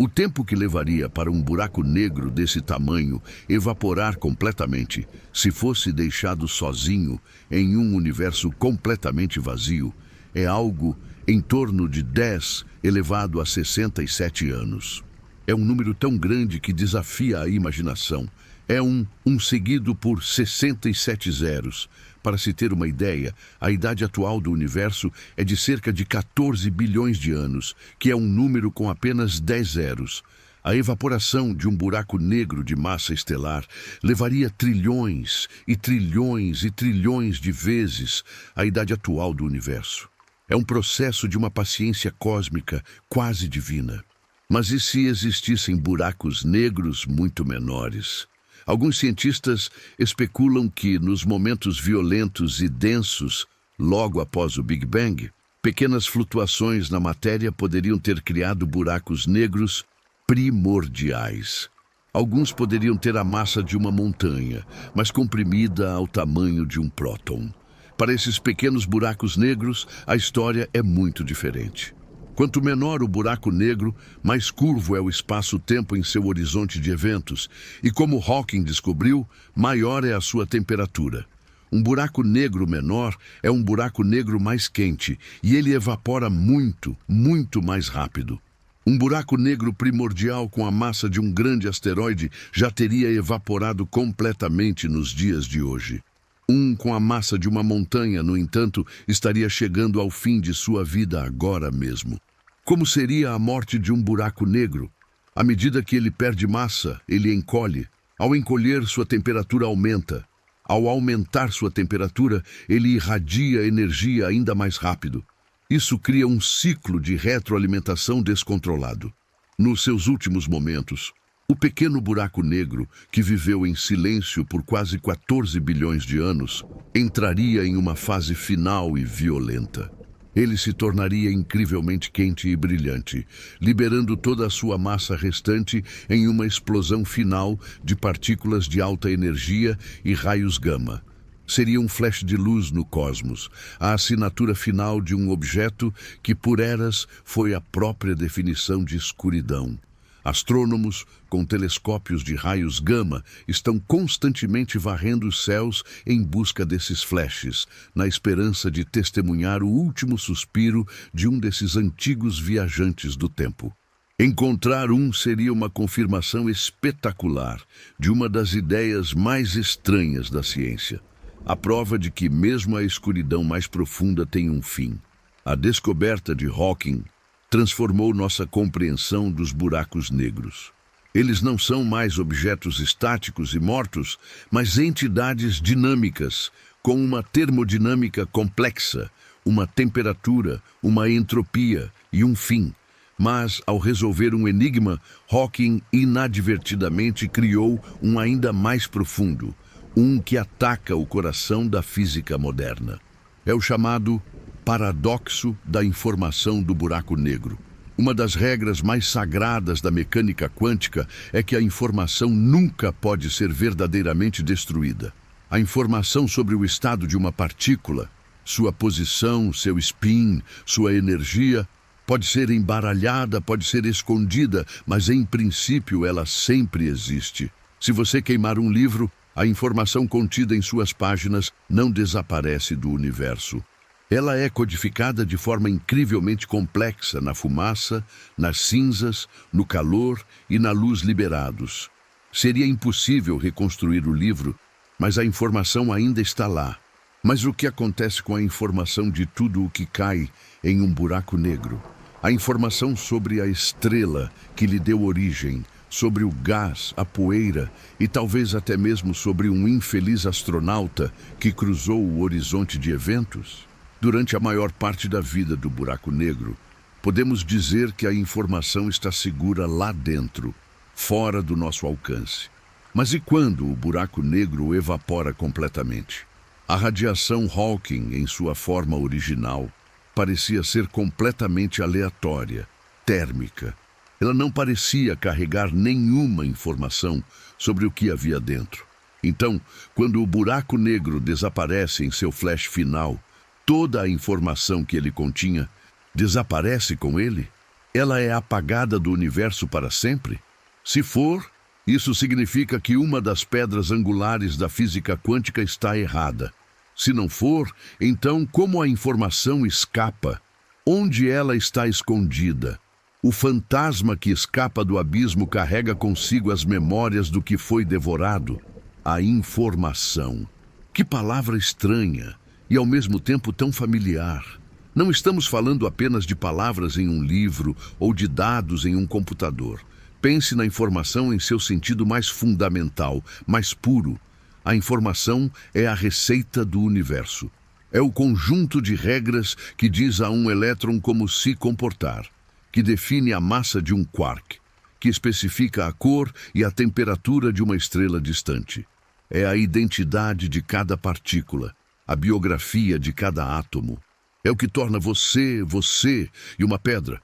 O tempo que levaria para um buraco negro desse tamanho evaporar completamente, se fosse deixado sozinho em um universo completamente vazio, é algo em torno de 10 elevado a 67 anos. É um número tão grande que desafia a imaginação. É um seguido por 67 zeros. Para se ter uma ideia, a idade atual do universo é de cerca de 14 bilhões de anos, que é um número com apenas 10 zeros. A evaporação de um buraco negro de massa estelar levaria trilhões e trilhões e trilhões de vezes a idade atual do universo. É um processo de uma paciência cósmica quase divina. Mas e se existissem buracos negros muito menores? Alguns cientistas especulam que, nos momentos violentos e densos, logo após o Big Bang, pequenas flutuações na matéria poderiam ter criado buracos negros primordiais. Alguns poderiam ter a massa de uma montanha, mas comprimida ao tamanho de um próton. Para esses pequenos buracos negros, a história é muito diferente. Quanto menor o buraco negro, mais curvo é o espaço-tempo em seu horizonte de eventos, e como Hawking descobriu, maior é a sua temperatura. Um buraco negro menor é um buraco negro mais quente, e ele evapora muito, muito mais rápido. Um buraco negro primordial com a massa de um grande asteroide já teria evaporado completamente nos dias de hoje. Um com a massa de uma montanha, no entanto, estaria chegando ao fim de sua vida agora mesmo. Como seria a morte de um buraco negro? À medida que ele perde massa, ele encolhe. Ao encolher, sua temperatura aumenta. Ao aumentar sua temperatura, ele irradia energia ainda mais rápido. Isso cria um ciclo de retroalimentação descontrolado. Nos seus últimos momentos, o pequeno buraco negro, que viveu em silêncio por quase 14 bilhões de anos, entraria em uma fase final e violenta. Ele se tornaria incrivelmente quente e brilhante, liberando toda a sua massa restante em uma explosão final de partículas de alta energia e raios gama. Seria um flash de luz no cosmos, a assinatura final de um objeto que por eras foi a própria definição de escuridão. Astrônomos com telescópios de raios gama estão constantemente varrendo os céus em busca desses flashes, na esperança de testemunhar o último suspiro de um desses antigos viajantes do tempo. Encontrar um seria uma confirmação espetacular de uma das ideias mais estranhas da ciência. A prova de que mesmo a escuridão mais profunda tem um fim. A descoberta de Hawking transformou nossa compreensão dos buracos negros. Eles não são mais objetos estáticos e mortos, mas entidades dinâmicas, com uma termodinâmica complexa, uma temperatura, uma entropia e um fim. Mas, ao resolver um enigma, Hawking inadvertidamente criou um ainda mais profundo, um que ataca o coração da física moderna. É o chamado paradoxo da informação do buraco negro. Uma das regras mais sagradas da mecânica quântica é que a informação nunca pode ser verdadeiramente destruída. A informação sobre o estado de uma partícula, sua posição, seu spin, sua energia, pode ser embaralhada, pode ser escondida, mas em princípio ela sempre existe. Se você queimar um livro, a informação contida em suas páginas não desaparece do universo. Ela é codificada de forma incrivelmente complexa na fumaça, nas cinzas, no calor e na luz liberados. Seria impossível reconstruir o livro, mas a informação ainda está lá. Mas o que acontece com a informação de tudo o que cai em um buraco negro? A informação sobre a estrela que lhe deu origem, sobre o gás, a poeira e talvez até mesmo sobre um infeliz astronauta que cruzou o horizonte de eventos? Durante a maior parte da vida do buraco negro, podemos dizer que a informação está segura lá dentro, fora do nosso alcance. Mas e quando o buraco negro evapora completamente? A radiação Hawking, em sua forma original, parecia ser completamente aleatória, térmica. Ela não parecia carregar nenhuma informação sobre o que havia dentro. Então, quando o buraco negro desaparece em seu flash final, toda a informação que ele continha desaparece com ele? ela é apagada do universo para sempre? Se for, isso significa que uma das pedras angulares da física quântica está errada. Se não for, então como a informação escapa? Onde ela está escondida? O fantasma que escapa do abismo carrega consigo as memórias do que foi devorado. A informação. Que palavra estranha e ao mesmo tempo tão familiar. Não estamos falando apenas de palavras em um livro ou de dados em um computador. Pense na informação em seu sentido mais fundamental, mais puro. A informação é a receita do universo. É o conjunto de regras que diz a um elétron como se comportar, que define a massa de um quark, que especifica a cor e a temperatura de uma estrela distante. É a identidade de cada partícula, a biografia de cada átomo. É o que torna você, você e uma pedra.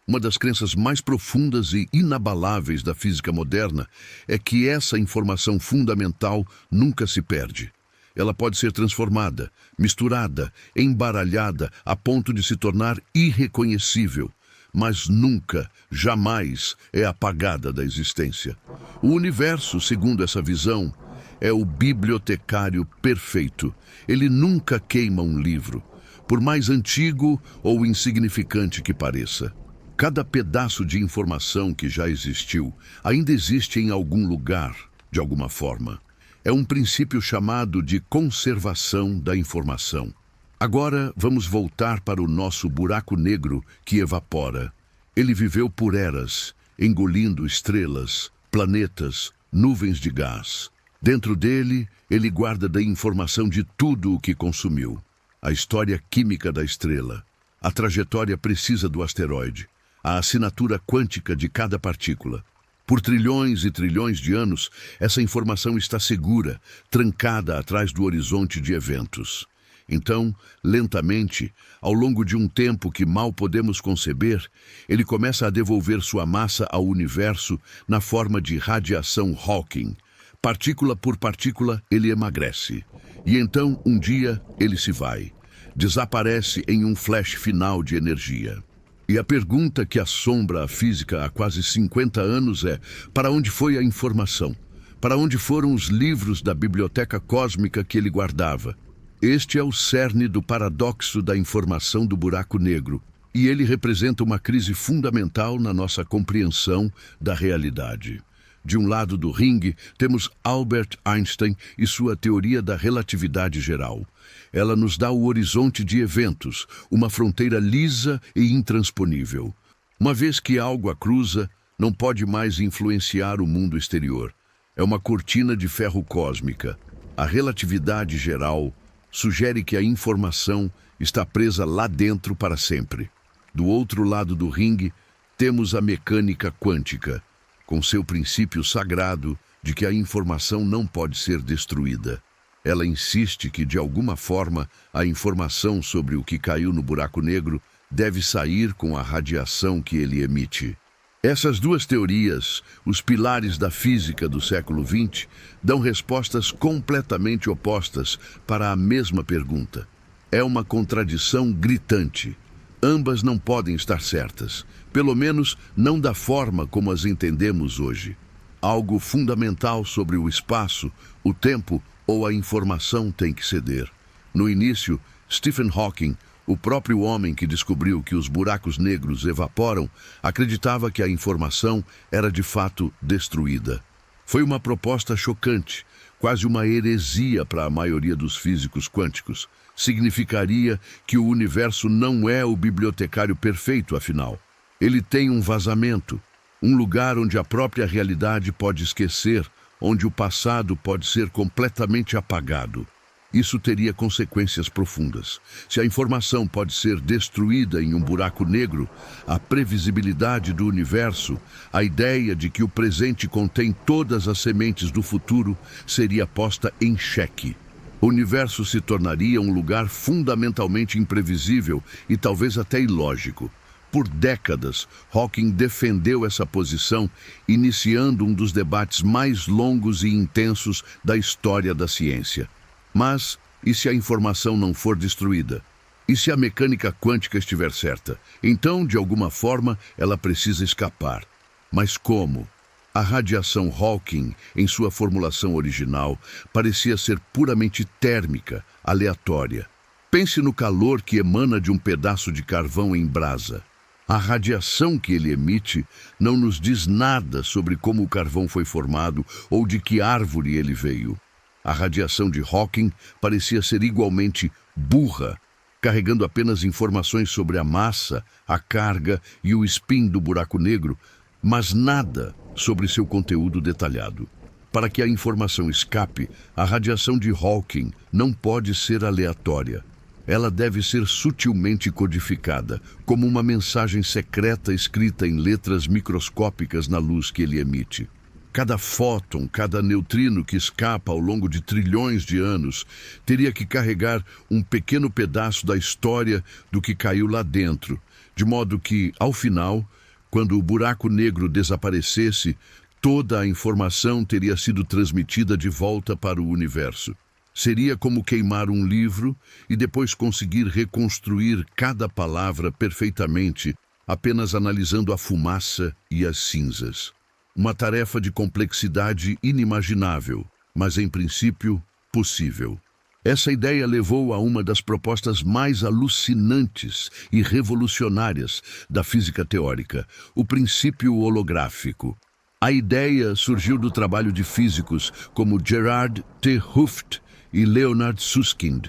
Uma das crenças mais profundas e inabaláveis da física moderna é que essa informação fundamental nunca se perde. Ela pode ser transformada, misturada, embaralhada a ponto de se tornar irreconhecível, mas nunca, jamais é apagada da existência. O universo, segundo essa visão, é o bibliotecário perfeito. Ele nunca queima um livro, por mais antigo ou insignificante que pareça. Cada pedaço de informação que já existiu ainda existe em algum lugar, de alguma forma. É um princípio chamado de conservação da informação. Agora vamos voltar para o nosso buraco negro que evapora. Ele viveu por eras, engolindo estrelas, planetas, nuvens de gás. Dentro dele, ele guarda da informação de tudo o que consumiu. A história química da estrela, a trajetória precisa do asteroide, a assinatura quântica de cada partícula. Por trilhões e trilhões de anos, essa informação está segura, trancada atrás do horizonte de eventos. Então, lentamente, ao longo de um tempo que mal podemos conceber, ele começa a devolver sua massa ao universo na forma de radiação Hawking. Partícula por partícula, ele emagrece. E então, um dia, ele se vai. Desaparece em um flash final de energia. E a pergunta que assombra a física há quase 50 anos é: para onde foi a informação? Para onde foram os livros da biblioteca cósmica que ele guardava? Este é o cerne do paradoxo da informação do buraco negro, e ele representa uma crise fundamental na nossa compreensão da realidade. De um lado do ringue, temos Albert Einstein e sua teoria da relatividade geral. Ela nos dá o horizonte de eventos, uma fronteira lisa e intransponível. Uma vez que algo a cruza, não pode mais influenciar o mundo exterior. É uma cortina de ferro cósmica. A relatividade geral sugere que a informação está presa lá dentro para sempre. Do outro lado do ringue, temos a mecânica quântica, com seu princípio sagrado de que a informação não pode ser destruída. Ela insiste que, de alguma forma, a informação sobre o que caiu no buraco negro deve sair com a radiação que ele emite. Essas duas teorias, os pilares da física do século XX, dão respostas completamente opostas para a mesma pergunta. É uma contradição gritante. Ambas não podem estar certas, pelo menos não da forma como as entendemos hoje. Algo fundamental sobre o espaço, o tempo ou a informação tem que ceder. No início, Stephen Hawking, o próprio homem que descobriu que os buracos negros evaporam, acreditava que a informação era de fato destruída. Foi uma proposta chocante, quase uma heresia para a maioria dos físicos quânticos. Significaria que o universo não é o bibliotecário perfeito, afinal. Ele tem um vazamento, um lugar onde a própria realidade pode esquecer, onde o passado pode ser completamente apagado. Isso teria consequências profundas. Se a informação pode ser destruída em um buraco negro, a previsibilidade do universo, a ideia de que o presente contém todas as sementes do futuro, seria posta em xeque. O universo se tornaria um lugar fundamentalmente imprevisível e talvez até ilógico. Por décadas, Hawking defendeu essa posição, iniciando um dos debates mais longos e intensos da história da ciência. Mas, e se a informação não for destruída? E se a mecânica quântica estiver certa? Então, de alguma forma, ela precisa escapar. Mas como? A radiação Hawking, em sua formulação original, parecia ser puramente térmica, aleatória. Pense no calor que emana de um pedaço de carvão em brasa. A radiação que ele emite não nos diz nada sobre como o carvão foi formado ou de que árvore ele veio. A radiação de Hawking parecia ser igualmente burra, carregando apenas informações sobre a massa, a carga e o spin do buraco negro, mas nada sobre seu conteúdo detalhado. Para que a informação escape, a radiação de Hawking não pode ser aleatória. Ela deve ser sutilmente codificada, como uma mensagem secreta escrita em letras microscópicas na luz que ele emite. Cada fóton, cada neutrino que escapa ao longo de trilhões de anos, teria que carregar um pequeno pedaço da história do que caiu lá dentro, de modo que, ao final, quando o buraco negro desaparecesse, toda a informação teria sido transmitida de volta para o universo. Seria como queimar um livro e depois conseguir reconstruir cada palavra perfeitamente, apenas analisando a fumaça e as cinzas. Uma tarefa de complexidade inimaginável, mas em princípio possível. Essa ideia levou a uma das propostas mais alucinantes e revolucionárias da física teórica, o princípio holográfico. A ideia surgiu do trabalho de físicos como Gerard T. Hooft e Leonard Susskind.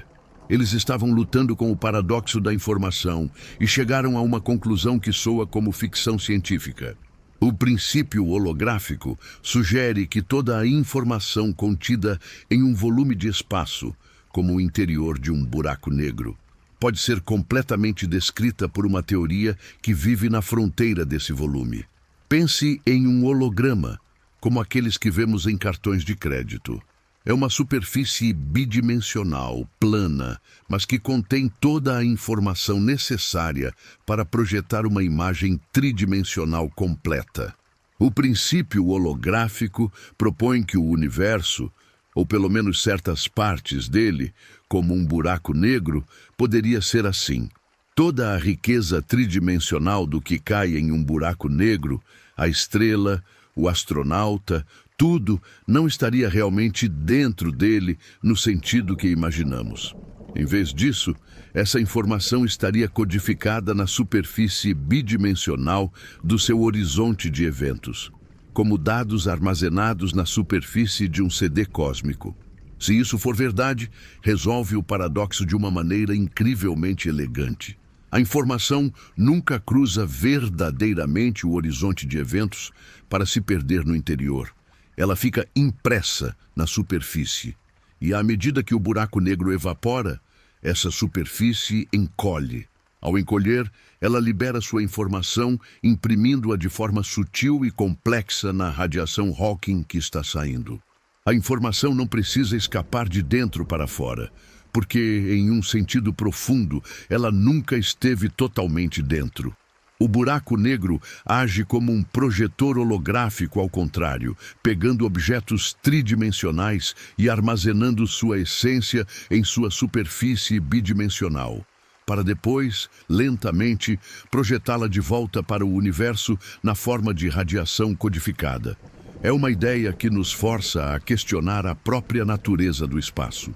Eles estavam lutando com o paradoxo da informação e chegaram a uma conclusão que soa como ficção científica. O princípio holográfico sugere que toda a informação contida em um volume de espaço, como o interior de um buraco negro, pode ser completamente descrita por uma teoria que vive na fronteira desse volume. Pense em um holograma, como aqueles que vemos em cartões de crédito. É uma superfície bidimensional, plana, mas que contém toda a informação necessária para projetar uma imagem tridimensional completa. O princípio holográfico propõe que o universo, ou pelo menos certas partes dele, como um buraco negro, poderia ser assim. Toda a riqueza tridimensional do que cai em um buraco negro, a estrela, o astronauta, tudo não estaria realmente dentro dele no sentido que imaginamos. Em vez disso, essa informação estaria codificada na superfície bidimensional do seu horizonte de eventos, como dados armazenados na superfície de um CD cósmico. Se isso for verdade, resolve o paradoxo de uma maneira incrivelmente elegante. A informação nunca cruza verdadeiramente o horizonte de eventos para se perder no interior. Ela fica impressa na superfície. E à medida que o buraco negro evapora, essa superfície encolhe. Ao encolher, ela libera sua informação, imprimindo-a de forma sutil e complexa na radiação Hawking que está saindo. A informação não precisa escapar de dentro para fora, porque, em um sentido profundo, ela nunca esteve totalmente dentro. O buraco negro age como um projetor holográfico ao contrário, pegando objetos tridimensionais e armazenando sua essência em sua superfície bidimensional, para depois, lentamente, projetá-la de volta para o universo na forma de radiação codificada. É uma ideia que nos força a questionar a própria natureza do espaço.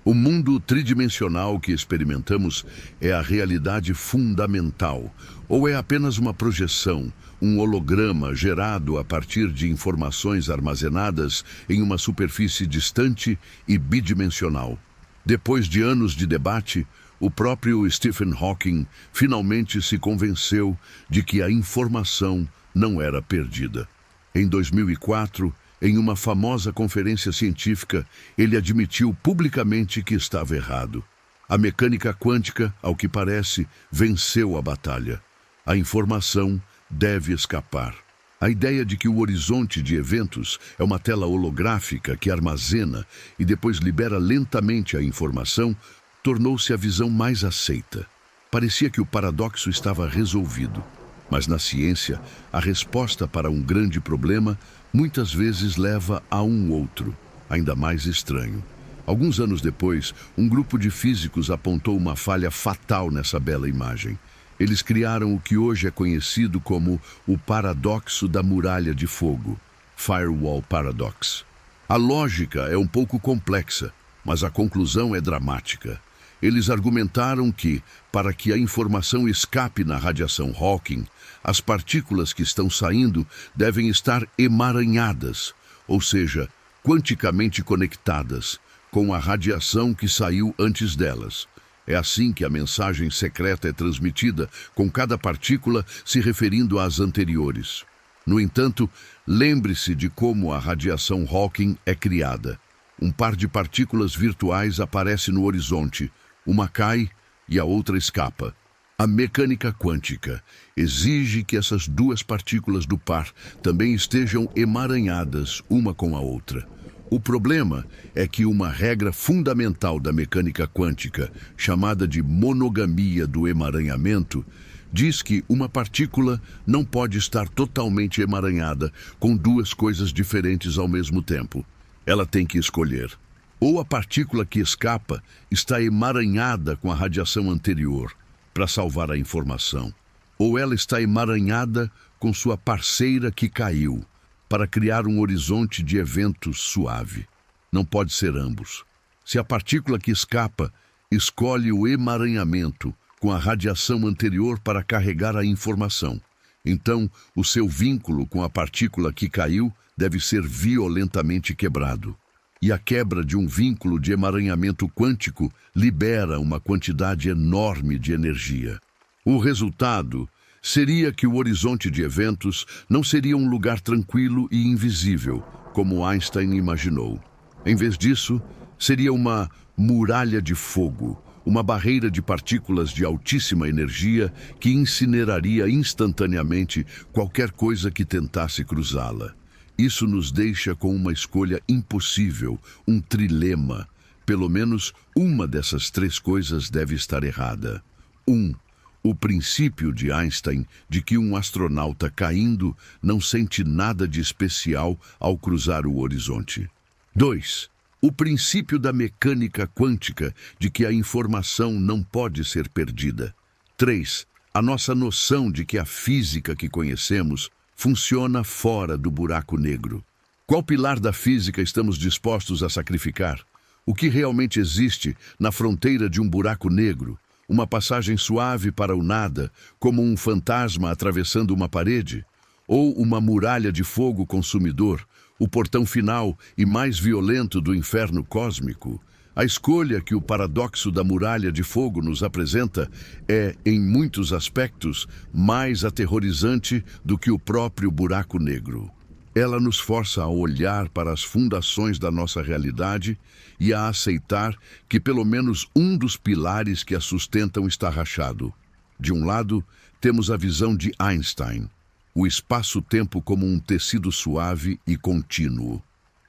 O mundo tridimensional que experimentamos é a realidade fundamental, ou é apenas uma projeção, um holograma gerado a partir de informações armazenadas em uma superfície distante e bidimensional? Depois de anos de debate, o próprio Stephen Hawking finalmente se convenceu de que a informação não era perdida. Em 2004, em uma famosa conferência científica, ele admitiu publicamente que estava errado. A mecânica quântica, ao que parece, venceu a batalha. A informação deve escapar. A ideia de que o horizonte de eventos é uma tela holográfica que armazena e depois libera lentamente a informação tornou-se a visão mais aceita. Parecia que o paradoxo estava resolvido. Mas na ciência, a resposta para um grande problema muitas vezes leva a um outro, ainda mais estranho. Alguns anos depois, um grupo de físicos apontou uma falha fatal nessa bela imagem. Eles criaram o que hoje é conhecido como o paradoxo da muralha de fogo, Firewall Paradox. A lógica é um pouco complexa, mas a conclusão é dramática. Eles argumentaram que, para que a informação escape na radiação Hawking, as partículas que estão saindo devem estar emaranhadas, ou seja, quanticamente conectadas, com a radiação que saiu antes delas. É assim que a mensagem secreta é transmitida, com cada partícula se referindo às anteriores. No entanto, lembre-se de como a radiação Hawking é criada. Um par de partículas virtuais aparece no horizonte, uma cai e a outra escapa. A mecânica quântica exige que essas duas partículas do par também estejam emaranhadas uma com a outra. O problema é que uma regra fundamental da mecânica quântica, chamada de monogamia do emaranhamento, diz que uma partícula não pode estar totalmente emaranhada com duas coisas diferentes ao mesmo tempo. Ela tem que escolher. Ou a partícula que escapa está emaranhada com a radiação anterior, para salvar a informação, ou ela está emaranhada com sua parceira que caiu, para criar um horizonte de eventos suave. Não pode ser ambos. Se a partícula que escapa escolhe o emaranhamento com a radiação anterior para carregar a informação, então o seu vínculo com a partícula que caiu deve ser violentamente quebrado. E a quebra de um vínculo de emaranhamento quântico libera uma quantidade enorme de energia. O resultado seria que o horizonte de eventos não seria um lugar tranquilo e invisível, como Einstein imaginou. Em vez disso, seria uma muralha de fogo, uma barreira de partículas de altíssima energia que incineraria instantaneamente qualquer coisa que tentasse cruzá-la. Isso nos deixa com uma escolha impossível, um trilema. Pelo menos uma dessas três coisas deve estar errada. 1. O princípio de Einstein de que um astronauta caindo não sente nada de especial ao cruzar o horizonte. 2. O princípio da mecânica quântica de que a informação não pode ser perdida. 3. A nossa noção de que a física que conhecemos funciona fora do buraco negro. Qual pilar da física estamos dispostos a sacrificar? O que realmente existe na fronteira de um buraco negro? Uma passagem suave para o nada, como um fantasma atravessando uma parede? Ou uma muralha de fogo consumidor, o portão final e mais violento do inferno cósmico? A escolha que o paradoxo da muralha de fogo nos apresenta é, em muitos aspectos, mais aterrorizante do que o próprio buraco negro. Ela nos força a olhar para as fundações da nossa realidade e a aceitar que pelo menos um dos pilares que a sustentam está rachado. De um lado, temos a visão de Einstein, o espaço-tempo como um tecido suave e contínuo.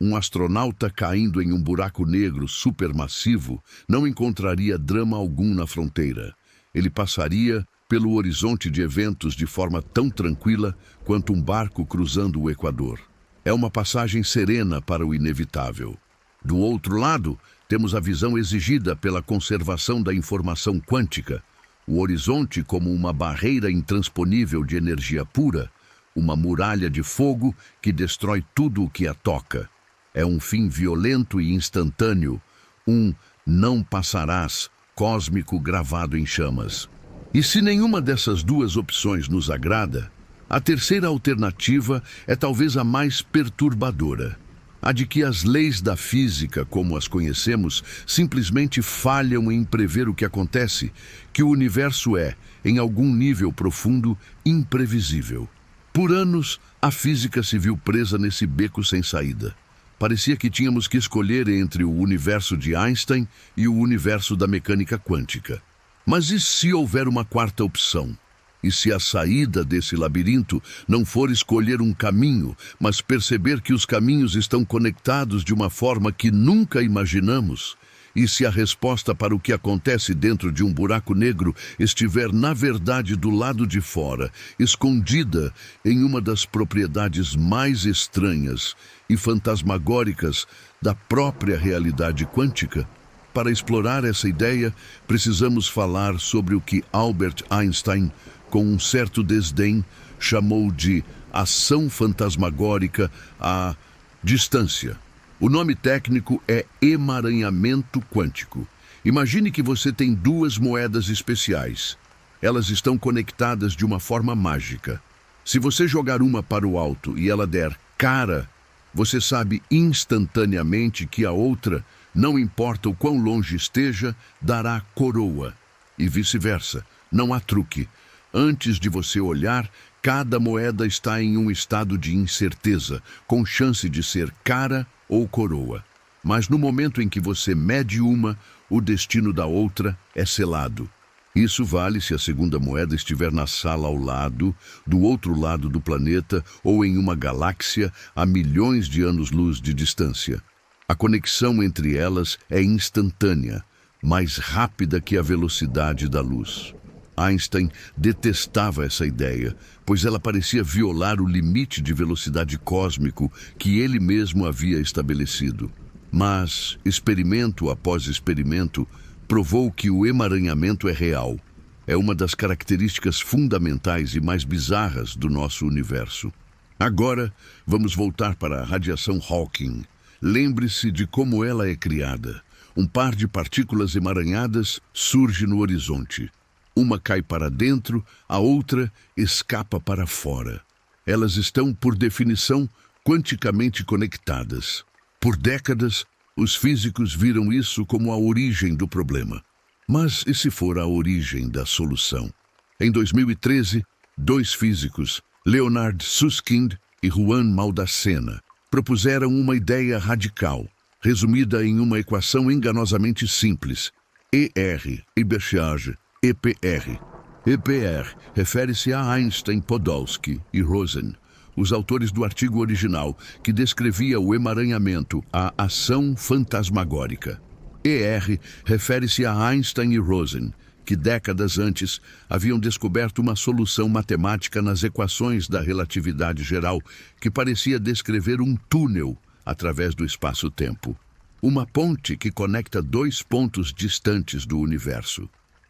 Um astronauta caindo em um buraco negro supermassivo não encontraria drama algum na fronteira. Ele passaria pelo horizonte de eventos de forma tão tranquila quanto um barco cruzando o Equador. É uma passagem serena para o inevitável. Do outro lado, temos a visão exigida pela conservação da informação quântica, o horizonte como uma barreira intransponível de energia pura, uma muralha de fogo que destrói tudo o que a toca. É um fim violento e instantâneo, um não passarás cósmico gravado em chamas. E se nenhuma dessas duas opções nos agrada, a terceira alternativa é talvez a mais perturbadora. A de que as leis da física, como as conhecemos, simplesmente falham em prever o que acontece, que o universo é, em algum nível profundo, imprevisível. Por anos, a física se viu presa nesse beco sem saída. Parecia que tínhamos que escolher entre o universo de Einstein e o universo da mecânica quântica. Mas e se houver uma quarta opção? E se a saída desse labirinto não for escolher um caminho, mas perceber que os caminhos estão conectados de uma forma que nunca imaginamos? E se a resposta para o que acontece dentro de um buraco negro estiver, na verdade, do lado de fora, escondida em uma das propriedades mais estranhas e fantasmagóricas da própria realidade quântica? Para explorar essa ideia, precisamos falar sobre o que Albert Einstein, com um certo desdém, chamou de ação fantasmagórica à distância. O nome técnico é emaranhamento quântico. Imagine que você tem duas moedas especiais. Elas estão conectadas de uma forma mágica. Se você jogar uma para o alto e ela der cara, você sabe instantaneamente que a outra, não importa o quão longe esteja, dará coroa. E vice-versa. Não há truque. Antes de você olhar, cada moeda está em um estado de incerteza, com chance de ser cara ou coroa. Mas no momento em que você mede uma, o destino da outra é selado. Isso vale se a segunda moeda estiver na sala ao lado, do outro lado do planeta ou em uma galáxia a milhões de anos-luz de distância. A conexão entre elas é instantânea, mais rápida que a velocidade da luz. Einstein detestava essa ideia, pois ela parecia violar o limite de velocidade cósmico que ele mesmo havia estabelecido. Mas, experimento após experimento, provou que o emaranhamento é real. É uma das características fundamentais e mais bizarras do nosso universo. Agora, vamos voltar para a radiação Hawking. Lembre-se de como ela é criada. Um par de partículas emaranhadas surge no horizonte. Uma cai para dentro, a outra escapa para fora. Elas estão, por definição, quanticamente conectadas. Por décadas, os físicos viram isso como a origem do problema. Mas e se for a origem da solução? Em 2013, dois físicos, Leonard Susskind e Juan Maldacena, propuseram uma ideia radical, resumida em uma equação enganosamente simples: ER, Ibert-Charge, EPR. EPR refere-se a Einstein, Podolsky e Rosen, os autores do artigo original que descrevia o emaranhamento, a ação fantasmagórica. ER refere-se a Einstein e Rosen, que décadas antes haviam descoberto uma solução matemática nas equações da relatividade geral que parecia descrever um túnel através do espaço-tempo. Uma ponte que conecta dois pontos distantes do universo.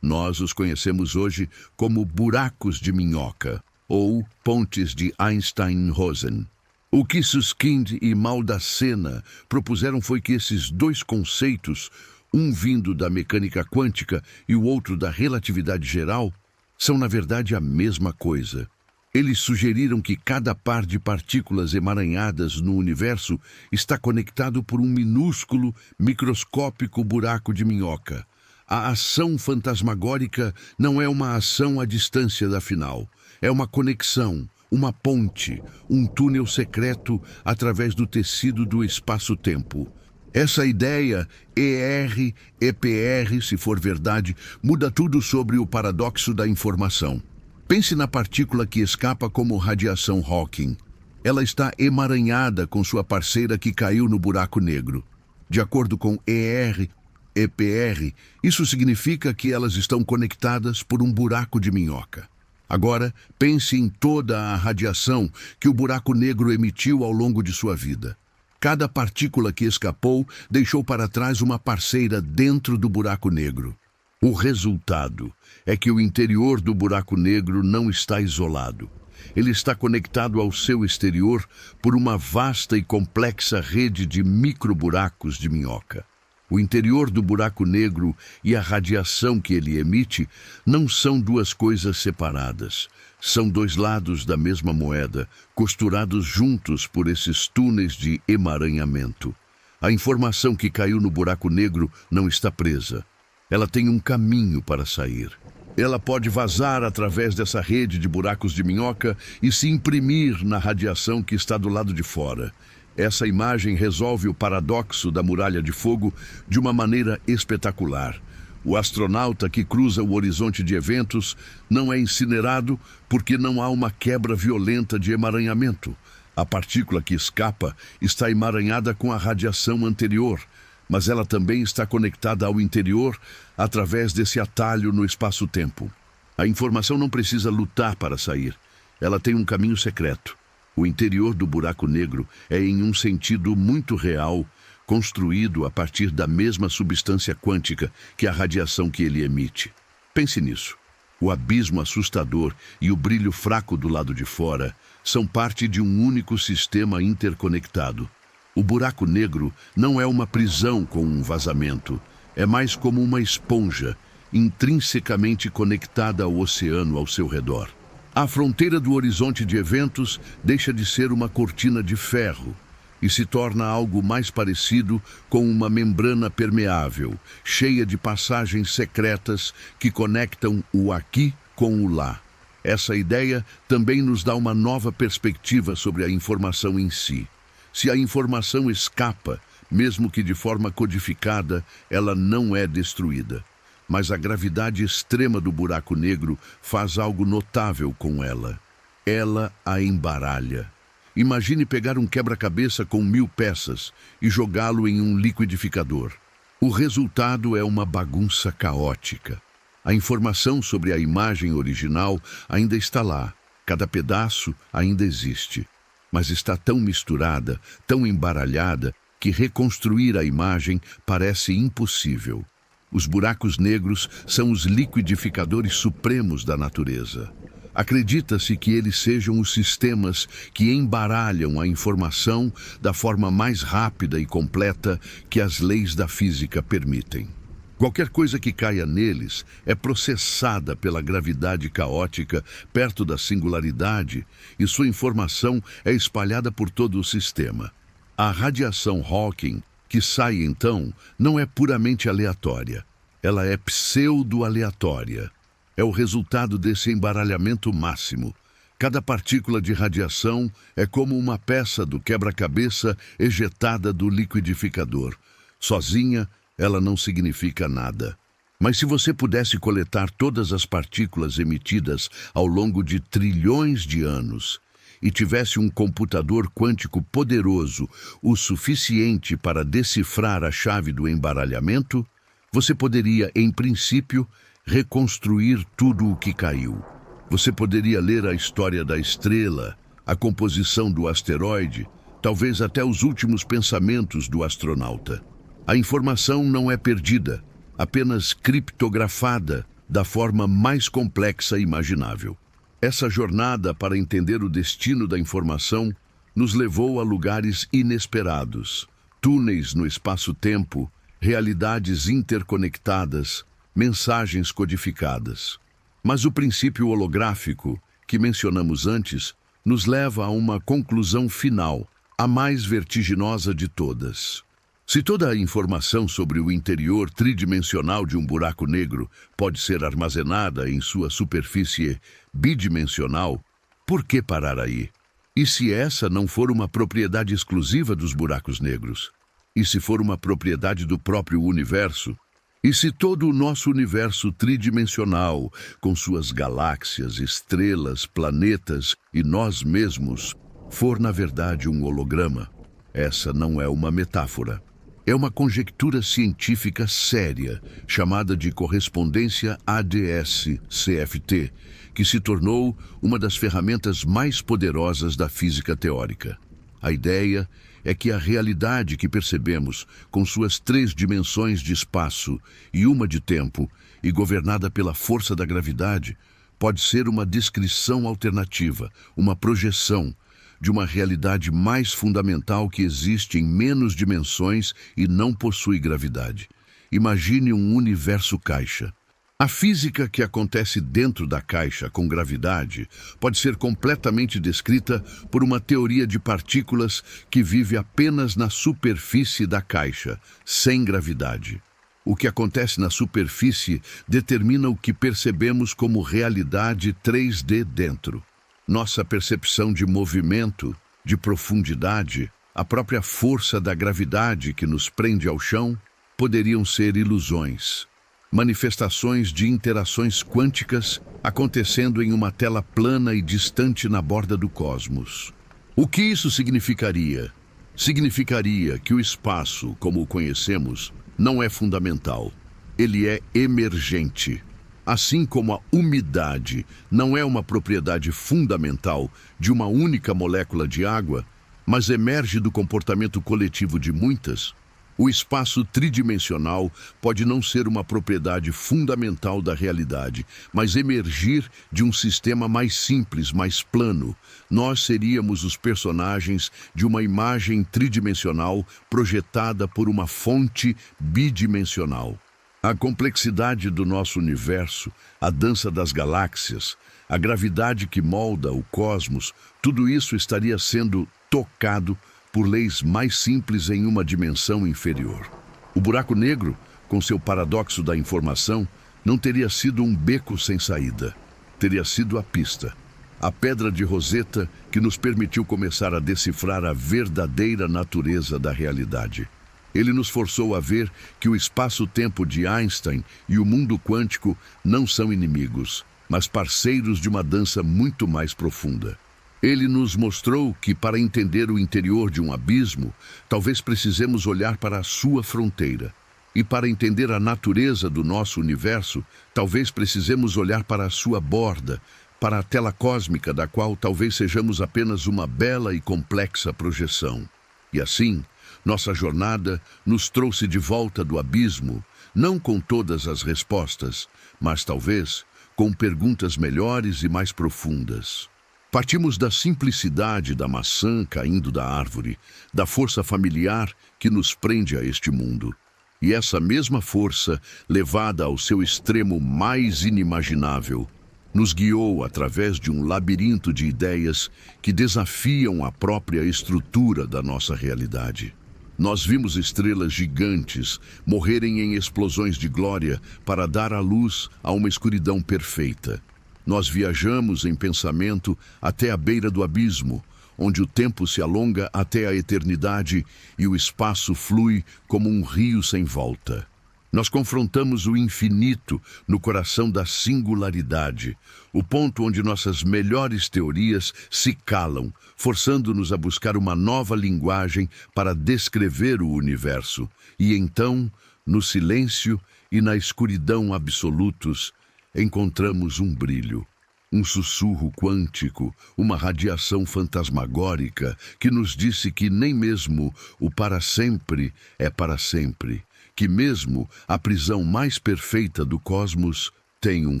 Nós os conhecemos hoje como buracos de minhoca, ou pontes de Einstein-Rosen. O que Susskind e Maldacena propuseram foi que esses dois conceitos, um vindo da mecânica quântica e o outro da relatividade geral, são na verdade a mesma coisa. Eles sugeriram que cada par de partículas emaranhadas no universo está conectado por um minúsculo, microscópico buraco de minhoca. A ação fantasmagórica não é uma ação à distância da final. É uma conexão, uma ponte, um túnel secreto através do tecido do espaço-tempo. Essa ideia, ER, EPR, se for verdade, muda tudo sobre o paradoxo da informação. Pense na partícula que escapa como radiação Hawking. Ela está emaranhada com sua parceira que caiu no buraco negro. De acordo com ER, EPR, isso significa que elas estão conectadas por um buraco de minhoca. Agora, pense em toda a radiação que o buraco negro emitiu ao longo de sua vida. Cada partícula que escapou deixou para trás uma parceira dentro do buraco negro. O resultado é que o interior do buraco negro não está isolado. Ele está conectado ao seu exterior por uma vasta e complexa rede de microburacos de minhoca. O interior do buraco negro e a radiação que ele emite não são duas coisas separadas. São dois lados da mesma moeda, costurados juntos por esses túneis de emaranhamento. A informação que caiu no buraco negro não está presa. Ela tem um caminho para sair. Ela pode vazar através dessa rede de buracos de minhoca e se imprimir na radiação que está do lado de fora. Essa imagem resolve o paradoxo da muralha de fogo de uma maneira espetacular. O astronauta que cruza o horizonte de eventos não é incinerado porque não há uma quebra violenta de emaranhamento. A partícula que escapa está emaranhada com a radiação anterior. mas ela também está conectada ao interior através desse atalho no espaço-tempo. A informação não precisa lutar para sair. Ela tem um caminho secreto. O interior do buraco negro é, em um sentido muito real, construído a partir da mesma substância quântica que a radiação que ele emite. Pense nisso. O abismo assustador e o brilho fraco do lado de fora são parte de um único sistema interconectado. O buraco negro não é uma prisão com um vazamento. É mais como uma esponja, intrinsecamente conectada ao oceano ao seu redor. A fronteira do horizonte de eventos deixa de ser uma cortina de ferro e se torna algo mais parecido com uma membrana permeável, cheia de passagens secretas que conectam o aqui com o lá. Essa ideia também nos dá uma nova perspectiva sobre a informação em si. Se a informação escapa, mesmo que de forma codificada, ela não é destruída. Mas a gravidade extrema do buraco negro faz algo notável com ela. Ela a embaralha. Imagine pegar um quebra-cabeça com 1000 peças e jogá-lo em um liquidificador. O resultado é uma bagunça caótica. A informação sobre a imagem original ainda está lá. Cada pedaço ainda existe. Mas está tão misturada, tão embaralhada, que reconstruir a imagem parece impossível. Os buracos negros são os liquidificadores supremos da natureza. Acredita-se que eles sejam os sistemas que embaralham a informação da forma mais rápida e completa que as leis da física permitem. Qualquer coisa que caia neles é processada pela gravidade caótica perto da singularidade e sua informação é espalhada por todo o sistema. A radiação Hawking que sai então não é puramente aleatória. Ela é pseudo-aleatória. É o resultado desse embaralhamento máximo. Cada partícula de radiação é como uma peça do quebra-cabeça ejetada do liquidificador. Sozinha, ela não significa nada. Mas se você pudesse coletar todas as partículas emitidas ao longo de trilhões de anos e tivesse um computador quântico poderoso o suficiente para decifrar a chave do embaralhamento, você poderia, em princípio, reconstruir tudo o que caiu. Você poderia ler a história da estrela, a composição do asteroide, talvez até os últimos pensamentos do astronauta. A informação não é perdida, apenas criptografada da forma mais complexa imaginável. Essa jornada para entender o destino da informação nos levou a lugares inesperados, túneis no espaço-tempo, realidades interconectadas, mensagens codificadas. Mas o princípio holográfico, que mencionamos antes, nos leva a uma conclusão final, a mais vertiginosa de todas. Se toda a informação sobre o interior tridimensional de um buraco negro pode ser armazenada em sua superfície bidimensional, por que parar aí? E se essa não for uma propriedade exclusiva dos buracos negros? E se for uma propriedade do próprio universo? E se todo o nosso universo tridimensional, com suas galáxias, estrelas, planetas e nós mesmos, for na verdade um holograma? Essa não é uma metáfora. É uma conjectura científica séria, chamada de correspondência ADS-CFT, que se tornou uma das ferramentas mais poderosas da física teórica. A ideia é que a realidade que percebemos, com suas 3 dimensões de espaço e uma de tempo, e governada pela força da gravidade, pode ser uma descrição alternativa, uma projeção de uma realidade mais fundamental que existe em menos dimensões e não possui gravidade. Imagine um universo caixa. A física que acontece dentro da caixa com gravidade pode ser completamente descrita por uma teoria de partículas que vive apenas na superfície da caixa, sem gravidade. O que acontece na superfície determina o que percebemos como realidade 3D dentro. Nossa percepção de movimento, de profundidade, a própria força da gravidade que nos prende ao chão, poderiam ser ilusões. Manifestações de interações quânticas acontecendo em uma tela plana e distante na borda do cosmos. O que isso significaria? Significaria que o espaço, como o conhecemos, não é fundamental. Ele é emergente. Assim como a umidade não é uma propriedade fundamental de uma única molécula de água, mas emerge do comportamento coletivo de muitas, o espaço tridimensional pode não ser uma propriedade fundamental da realidade, mas emergir de um sistema mais simples, mais plano. Nós seríamos os personagens de uma imagem tridimensional projetada por uma fonte bidimensional. A complexidade do nosso universo, a dança das galáxias, a gravidade que molda o cosmos, tudo isso estaria sendo tocado por leis mais simples em uma dimensão inferior. O buraco negro, com seu paradoxo da informação, não teria sido um beco sem saída. Teria sido a pista, a pedra de Roseta que nos permitiu começar a decifrar a verdadeira natureza da realidade. Ele nos forçou a ver que o espaço-tempo de Einstein e o mundo quântico não são inimigos, mas parceiros de uma dança muito mais profunda. Ele nos mostrou que, para entender o interior de um abismo, talvez precisemos olhar para a sua fronteira. E para entender a natureza do nosso universo, talvez precisemos olhar para a sua borda, para a tela cósmica da qual talvez sejamos apenas uma bela e complexa projeção. E assim, nossa jornada nos trouxe de volta do abismo, não com todas as respostas, mas talvez com perguntas melhores e mais profundas. Partimos da simplicidade da maçã caindo da árvore, da força familiar que nos prende a este mundo. E essa mesma força, levada ao seu extremo mais inimaginável, nos guiou através de um labirinto de ideias que desafiam a própria estrutura da nossa realidade. Nós vimos estrelas gigantes morrerem em explosões de glória para dar à luz a uma escuridão perfeita. Nós viajamos em pensamento até a beira do abismo, onde o tempo se alonga até a eternidade e o espaço flui como um rio sem volta. Nós confrontamos o infinito no coração da singularidade, o ponto onde nossas melhores teorias se calam, forçando-nos a buscar uma nova linguagem para descrever o universo. E então, no silêncio e na escuridão absolutos, encontramos um brilho, um sussurro quântico, uma radiação fantasmagórica que nos disse que nem mesmo o para sempre é para sempre, que mesmo a prisão mais perfeita do cosmos tem um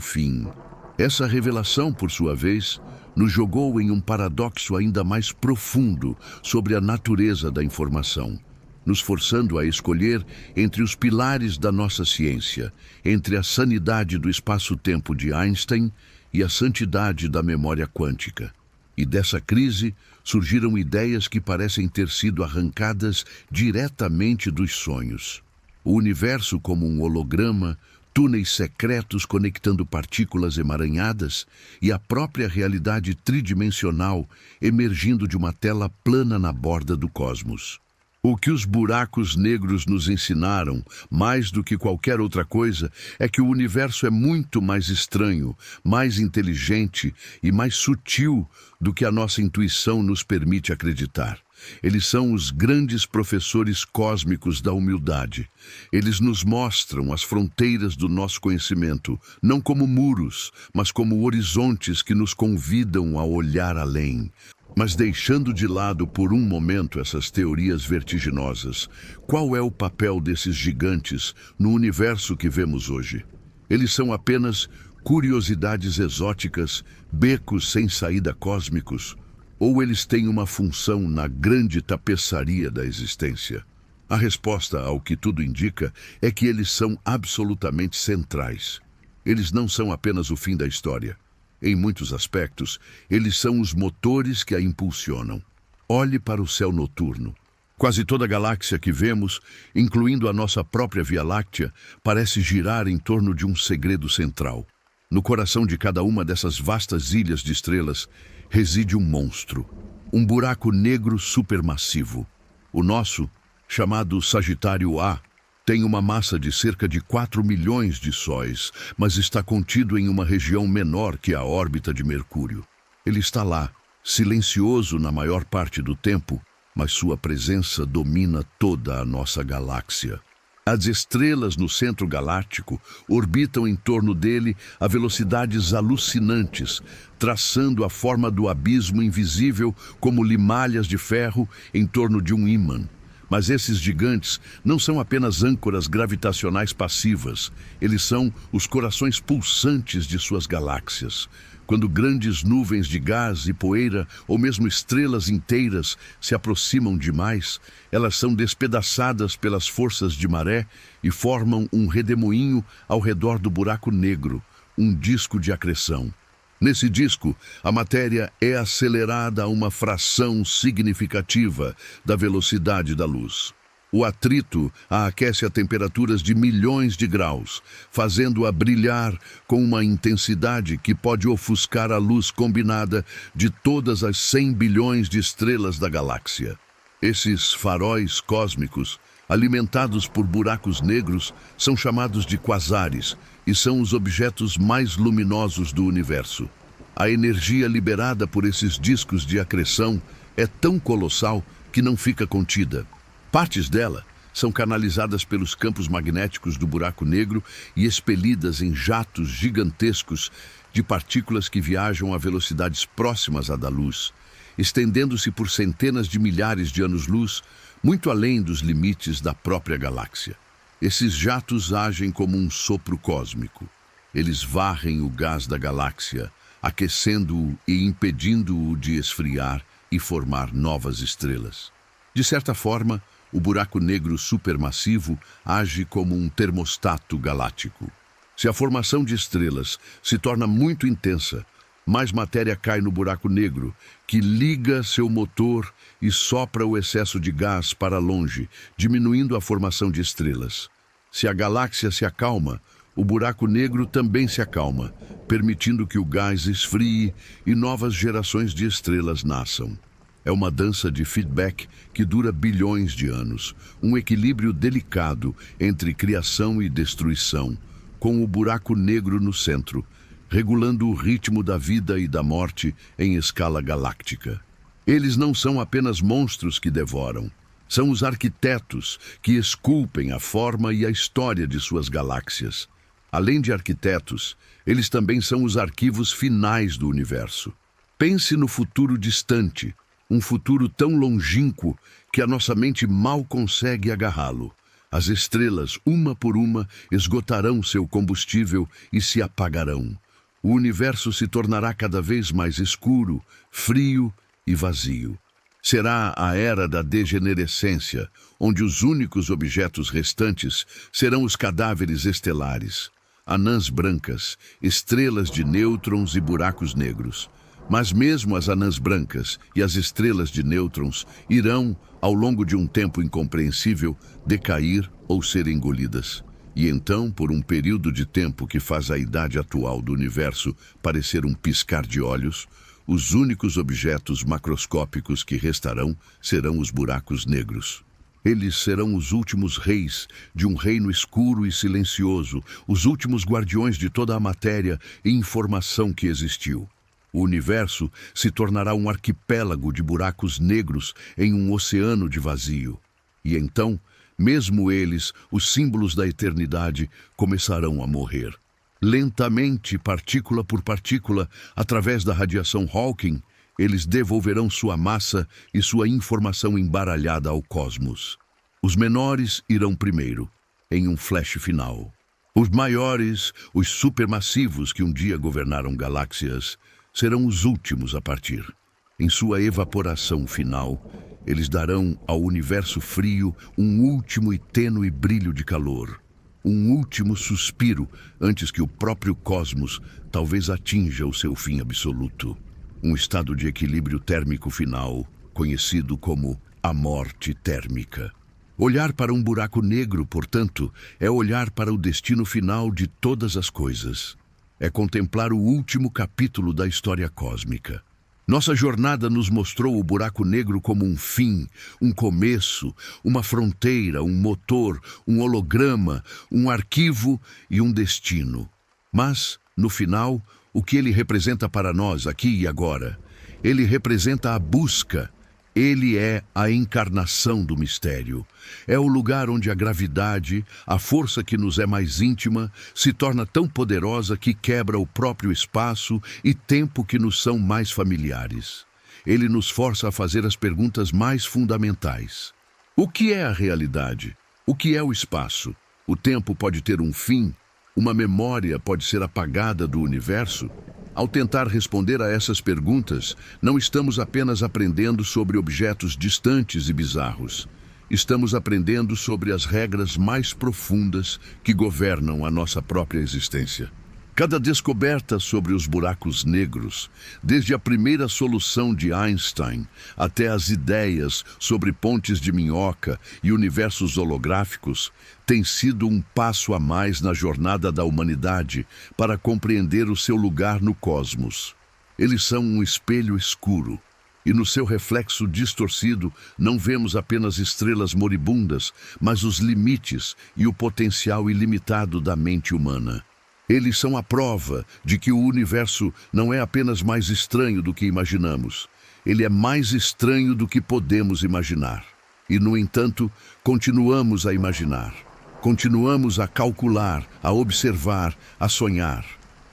fim. Essa revelação, por sua vez, nos jogou em um paradoxo ainda mais profundo sobre a natureza da informação, nos forçando a escolher entre os pilares da nossa ciência, entre a sanidade do espaço-tempo de Einstein e a santidade da memória quântica. E dessa crise surgiram ideias que parecem ter sido arrancadas diretamente dos sonhos. O universo como um holograma, túneis secretos conectando partículas emaranhadas e a própria realidade tridimensional emergindo de uma tela plana na borda do cosmos. O que os buracos negros nos ensinaram, mais do que qualquer outra coisa, é que o universo é muito mais estranho, mais inteligente e mais sutil do que a nossa intuição nos permite acreditar. Eles são os grandes professores cósmicos da humildade. Eles nos mostram as fronteiras do nosso conhecimento, não como muros, mas como horizontes que nos convidam a olhar além. Mas deixando de lado por um momento essas teorias vertiginosas, qual é o papel desses gigantes no universo que vemos hoje? Eles são apenas curiosidades exóticas, becos sem saída cósmicos, ou eles têm uma função na grande tapeçaria da existência? A resposta, ao que tudo indica, é que eles são absolutamente centrais. Eles não são apenas o fim da história. Em muitos aspectos, eles são os motores que a impulsionam. Olhe para o céu noturno. Quase toda a galáxia que vemos, incluindo a nossa própria Via Láctea, parece girar em torno de um segredo central. No coração de cada uma dessas vastas ilhas de estrelas reside um monstro, um buraco negro supermassivo. O nosso, chamado Sagitário A, tem uma massa de cerca de 4 milhões de sóis, mas está contido em uma região menor que a órbita de Mercúrio. Ele está lá, silencioso na maior parte do tempo, mas sua presença domina toda a nossa galáxia. As estrelas no centro galáctico orbitam em torno dele a velocidades alucinantes, traçando a forma do abismo invisível como limalhas de ferro em torno de um ímã. Mas esses gigantes não são apenas âncoras gravitacionais passivas, eles são os corações pulsantes de suas galáxias. Quando grandes nuvens de gás e poeira, ou mesmo estrelas inteiras, se aproximam demais, elas são despedaçadas pelas forças de maré e formam um redemoinho ao redor do buraco negro, um disco de acreção. Nesse disco, a matéria é acelerada a uma fração significativa da velocidade da luz. O atrito a aquece a temperaturas de milhões de graus, fazendo-a brilhar com uma intensidade que pode ofuscar a luz combinada de todas as 100 bilhões de estrelas da galáxia. Esses faróis cósmicos, alimentados por buracos negros, são chamados de quasares e são os objetos mais luminosos do universo. A energia liberada por esses discos de acreção é tão colossal que não fica contida. Partes dela são canalizadas pelos campos magnéticos do buraco negro e expelidas em jatos gigantescos de partículas que viajam a velocidades próximas à da luz, estendendo-se por centenas de milhares de anos-luz, muito além dos limites da própria galáxia. Esses jatos agem como um sopro cósmico. Eles varrem o gás da galáxia, aquecendo-o e impedindo-o de esfriar e formar novas estrelas. De certa forma, o buraco negro supermassivo age como um termostato galáctico. Se a formação de estrelas se torna muito intensa, mais matéria cai no buraco negro, que liga seu motor e sopra o excesso de gás para longe, diminuindo a formação de estrelas. Se a galáxia se acalma, o buraco negro também se acalma, permitindo que o gás esfrie e novas gerações de estrelas nasçam. É uma dança de feedback que dura bilhões de anos, um equilíbrio delicado entre criação e destruição, com o buraco negro no centro, regulando o ritmo da vida e da morte em escala galáctica. Eles não são apenas monstros que devoram, são os arquitetos que esculpem a forma e a história de suas galáxias. Além de arquitetos, eles também são os arquivos finais do universo. Pense no futuro distante, um futuro tão longínquo que a nossa mente mal consegue agarrá-lo. As estrelas, uma por uma, esgotarão seu combustível e se apagarão. O universo se tornará cada vez mais escuro, frio e vazio. Será a era da degenerescência, onde os únicos objetos restantes serão os cadáveres estelares, anãs brancas, estrelas de nêutrons e buracos negros. Mas mesmo as anãs brancas e as estrelas de nêutrons irão, ao longo de um tempo incompreensível, decair ou ser engolidas. E então, por um período de tempo que faz a idade atual do universo parecer um piscar de olhos, os únicos objetos macroscópicos que restarão serão os buracos negros. Eles serão os últimos reis de um reino escuro e silencioso, os últimos guardiões de toda a matéria e informação que existiu. O universo se tornará um arquipélago de buracos negros em um oceano de vazio. E então, mesmo eles, os símbolos da eternidade, começarão a morrer. Lentamente, partícula por partícula, através da radiação Hawking, eles devolverão sua massa e sua informação embaralhada ao cosmos. Os menores irão primeiro, em um flash final. Os maiores, os supermassivos que um dia governaram galáxias, serão os últimos a partir. Em sua evaporação final, eles darão ao universo frio um último e tênue brilho de calor, um último suspiro antes que o próprio cosmos talvez atinja o seu fim absoluto. Um estado de equilíbrio térmico final, conhecido como a morte térmica. Olhar para um buraco negro, portanto, é olhar para o destino final de todas as coisas. É contemplar o último capítulo da história cósmica. Nossa jornada nos mostrou o buraco negro como um fim, um começo, uma fronteira, um motor, um holograma, um arquivo e um destino. Mas, no final, o que ele representa para nós aqui e agora? Ele representa a busca Ele é a encarnação do mistério. É o lugar onde a gravidade, a força que nos é mais íntima, se torna tão poderosa que quebra o próprio espaço e tempo que nos são mais familiares. Ele nos força a fazer as perguntas mais fundamentais. O que é a realidade? O que é o espaço? O tempo pode ter um fim? Uma memória pode ser apagada do universo? Ao tentar responder a essas perguntas, não estamos apenas aprendendo sobre objetos distantes e bizarros. Estamos aprendendo sobre as regras mais profundas que governam a nossa própria existência. Cada descoberta sobre os buracos negros, desde a primeira solução de Einstein até as ideias sobre pontes de minhoca e universos holográficos, tem sido um passo a mais na jornada da humanidade para compreender o seu lugar no cosmos. Eles são um espelho escuro, e no seu reflexo distorcido não vemos apenas estrelas moribundas, mas os limites e o potencial ilimitado da mente humana. Eles são a prova de que o universo não é apenas mais estranho do que imaginamos. Ele é mais estranho do que podemos imaginar. E, no entanto, continuamos a imaginar. Continuamos a calcular, a observar, a sonhar.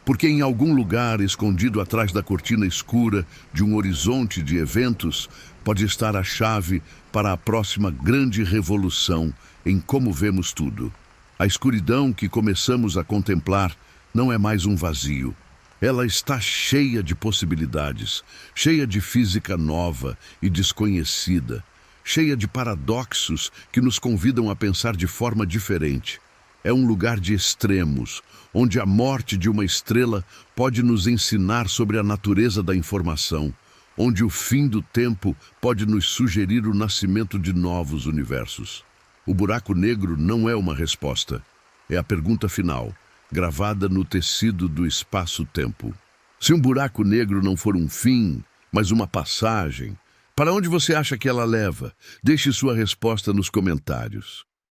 Porque em algum lugar, escondido atrás da cortina escura de um horizonte de eventos, pode estar a chave para a próxima grande revolução em como vemos tudo. A escuridão que começamos a contemplar não é mais um vazio. Ela está cheia de possibilidades, cheia de física nova e desconhecida, cheia de paradoxos que nos convidam a pensar de forma diferente. É um lugar de extremos, onde a morte de uma estrela pode nos ensinar sobre a natureza da informação, onde o fim do tempo pode nos sugerir o nascimento de novos universos. O buraco negro não é uma resposta. É a pergunta final, gravada no tecido do espaço-tempo. Se um buraco negro não for um fim, mas uma passagem, para onde você acha que ela leva? Deixe sua resposta nos comentários.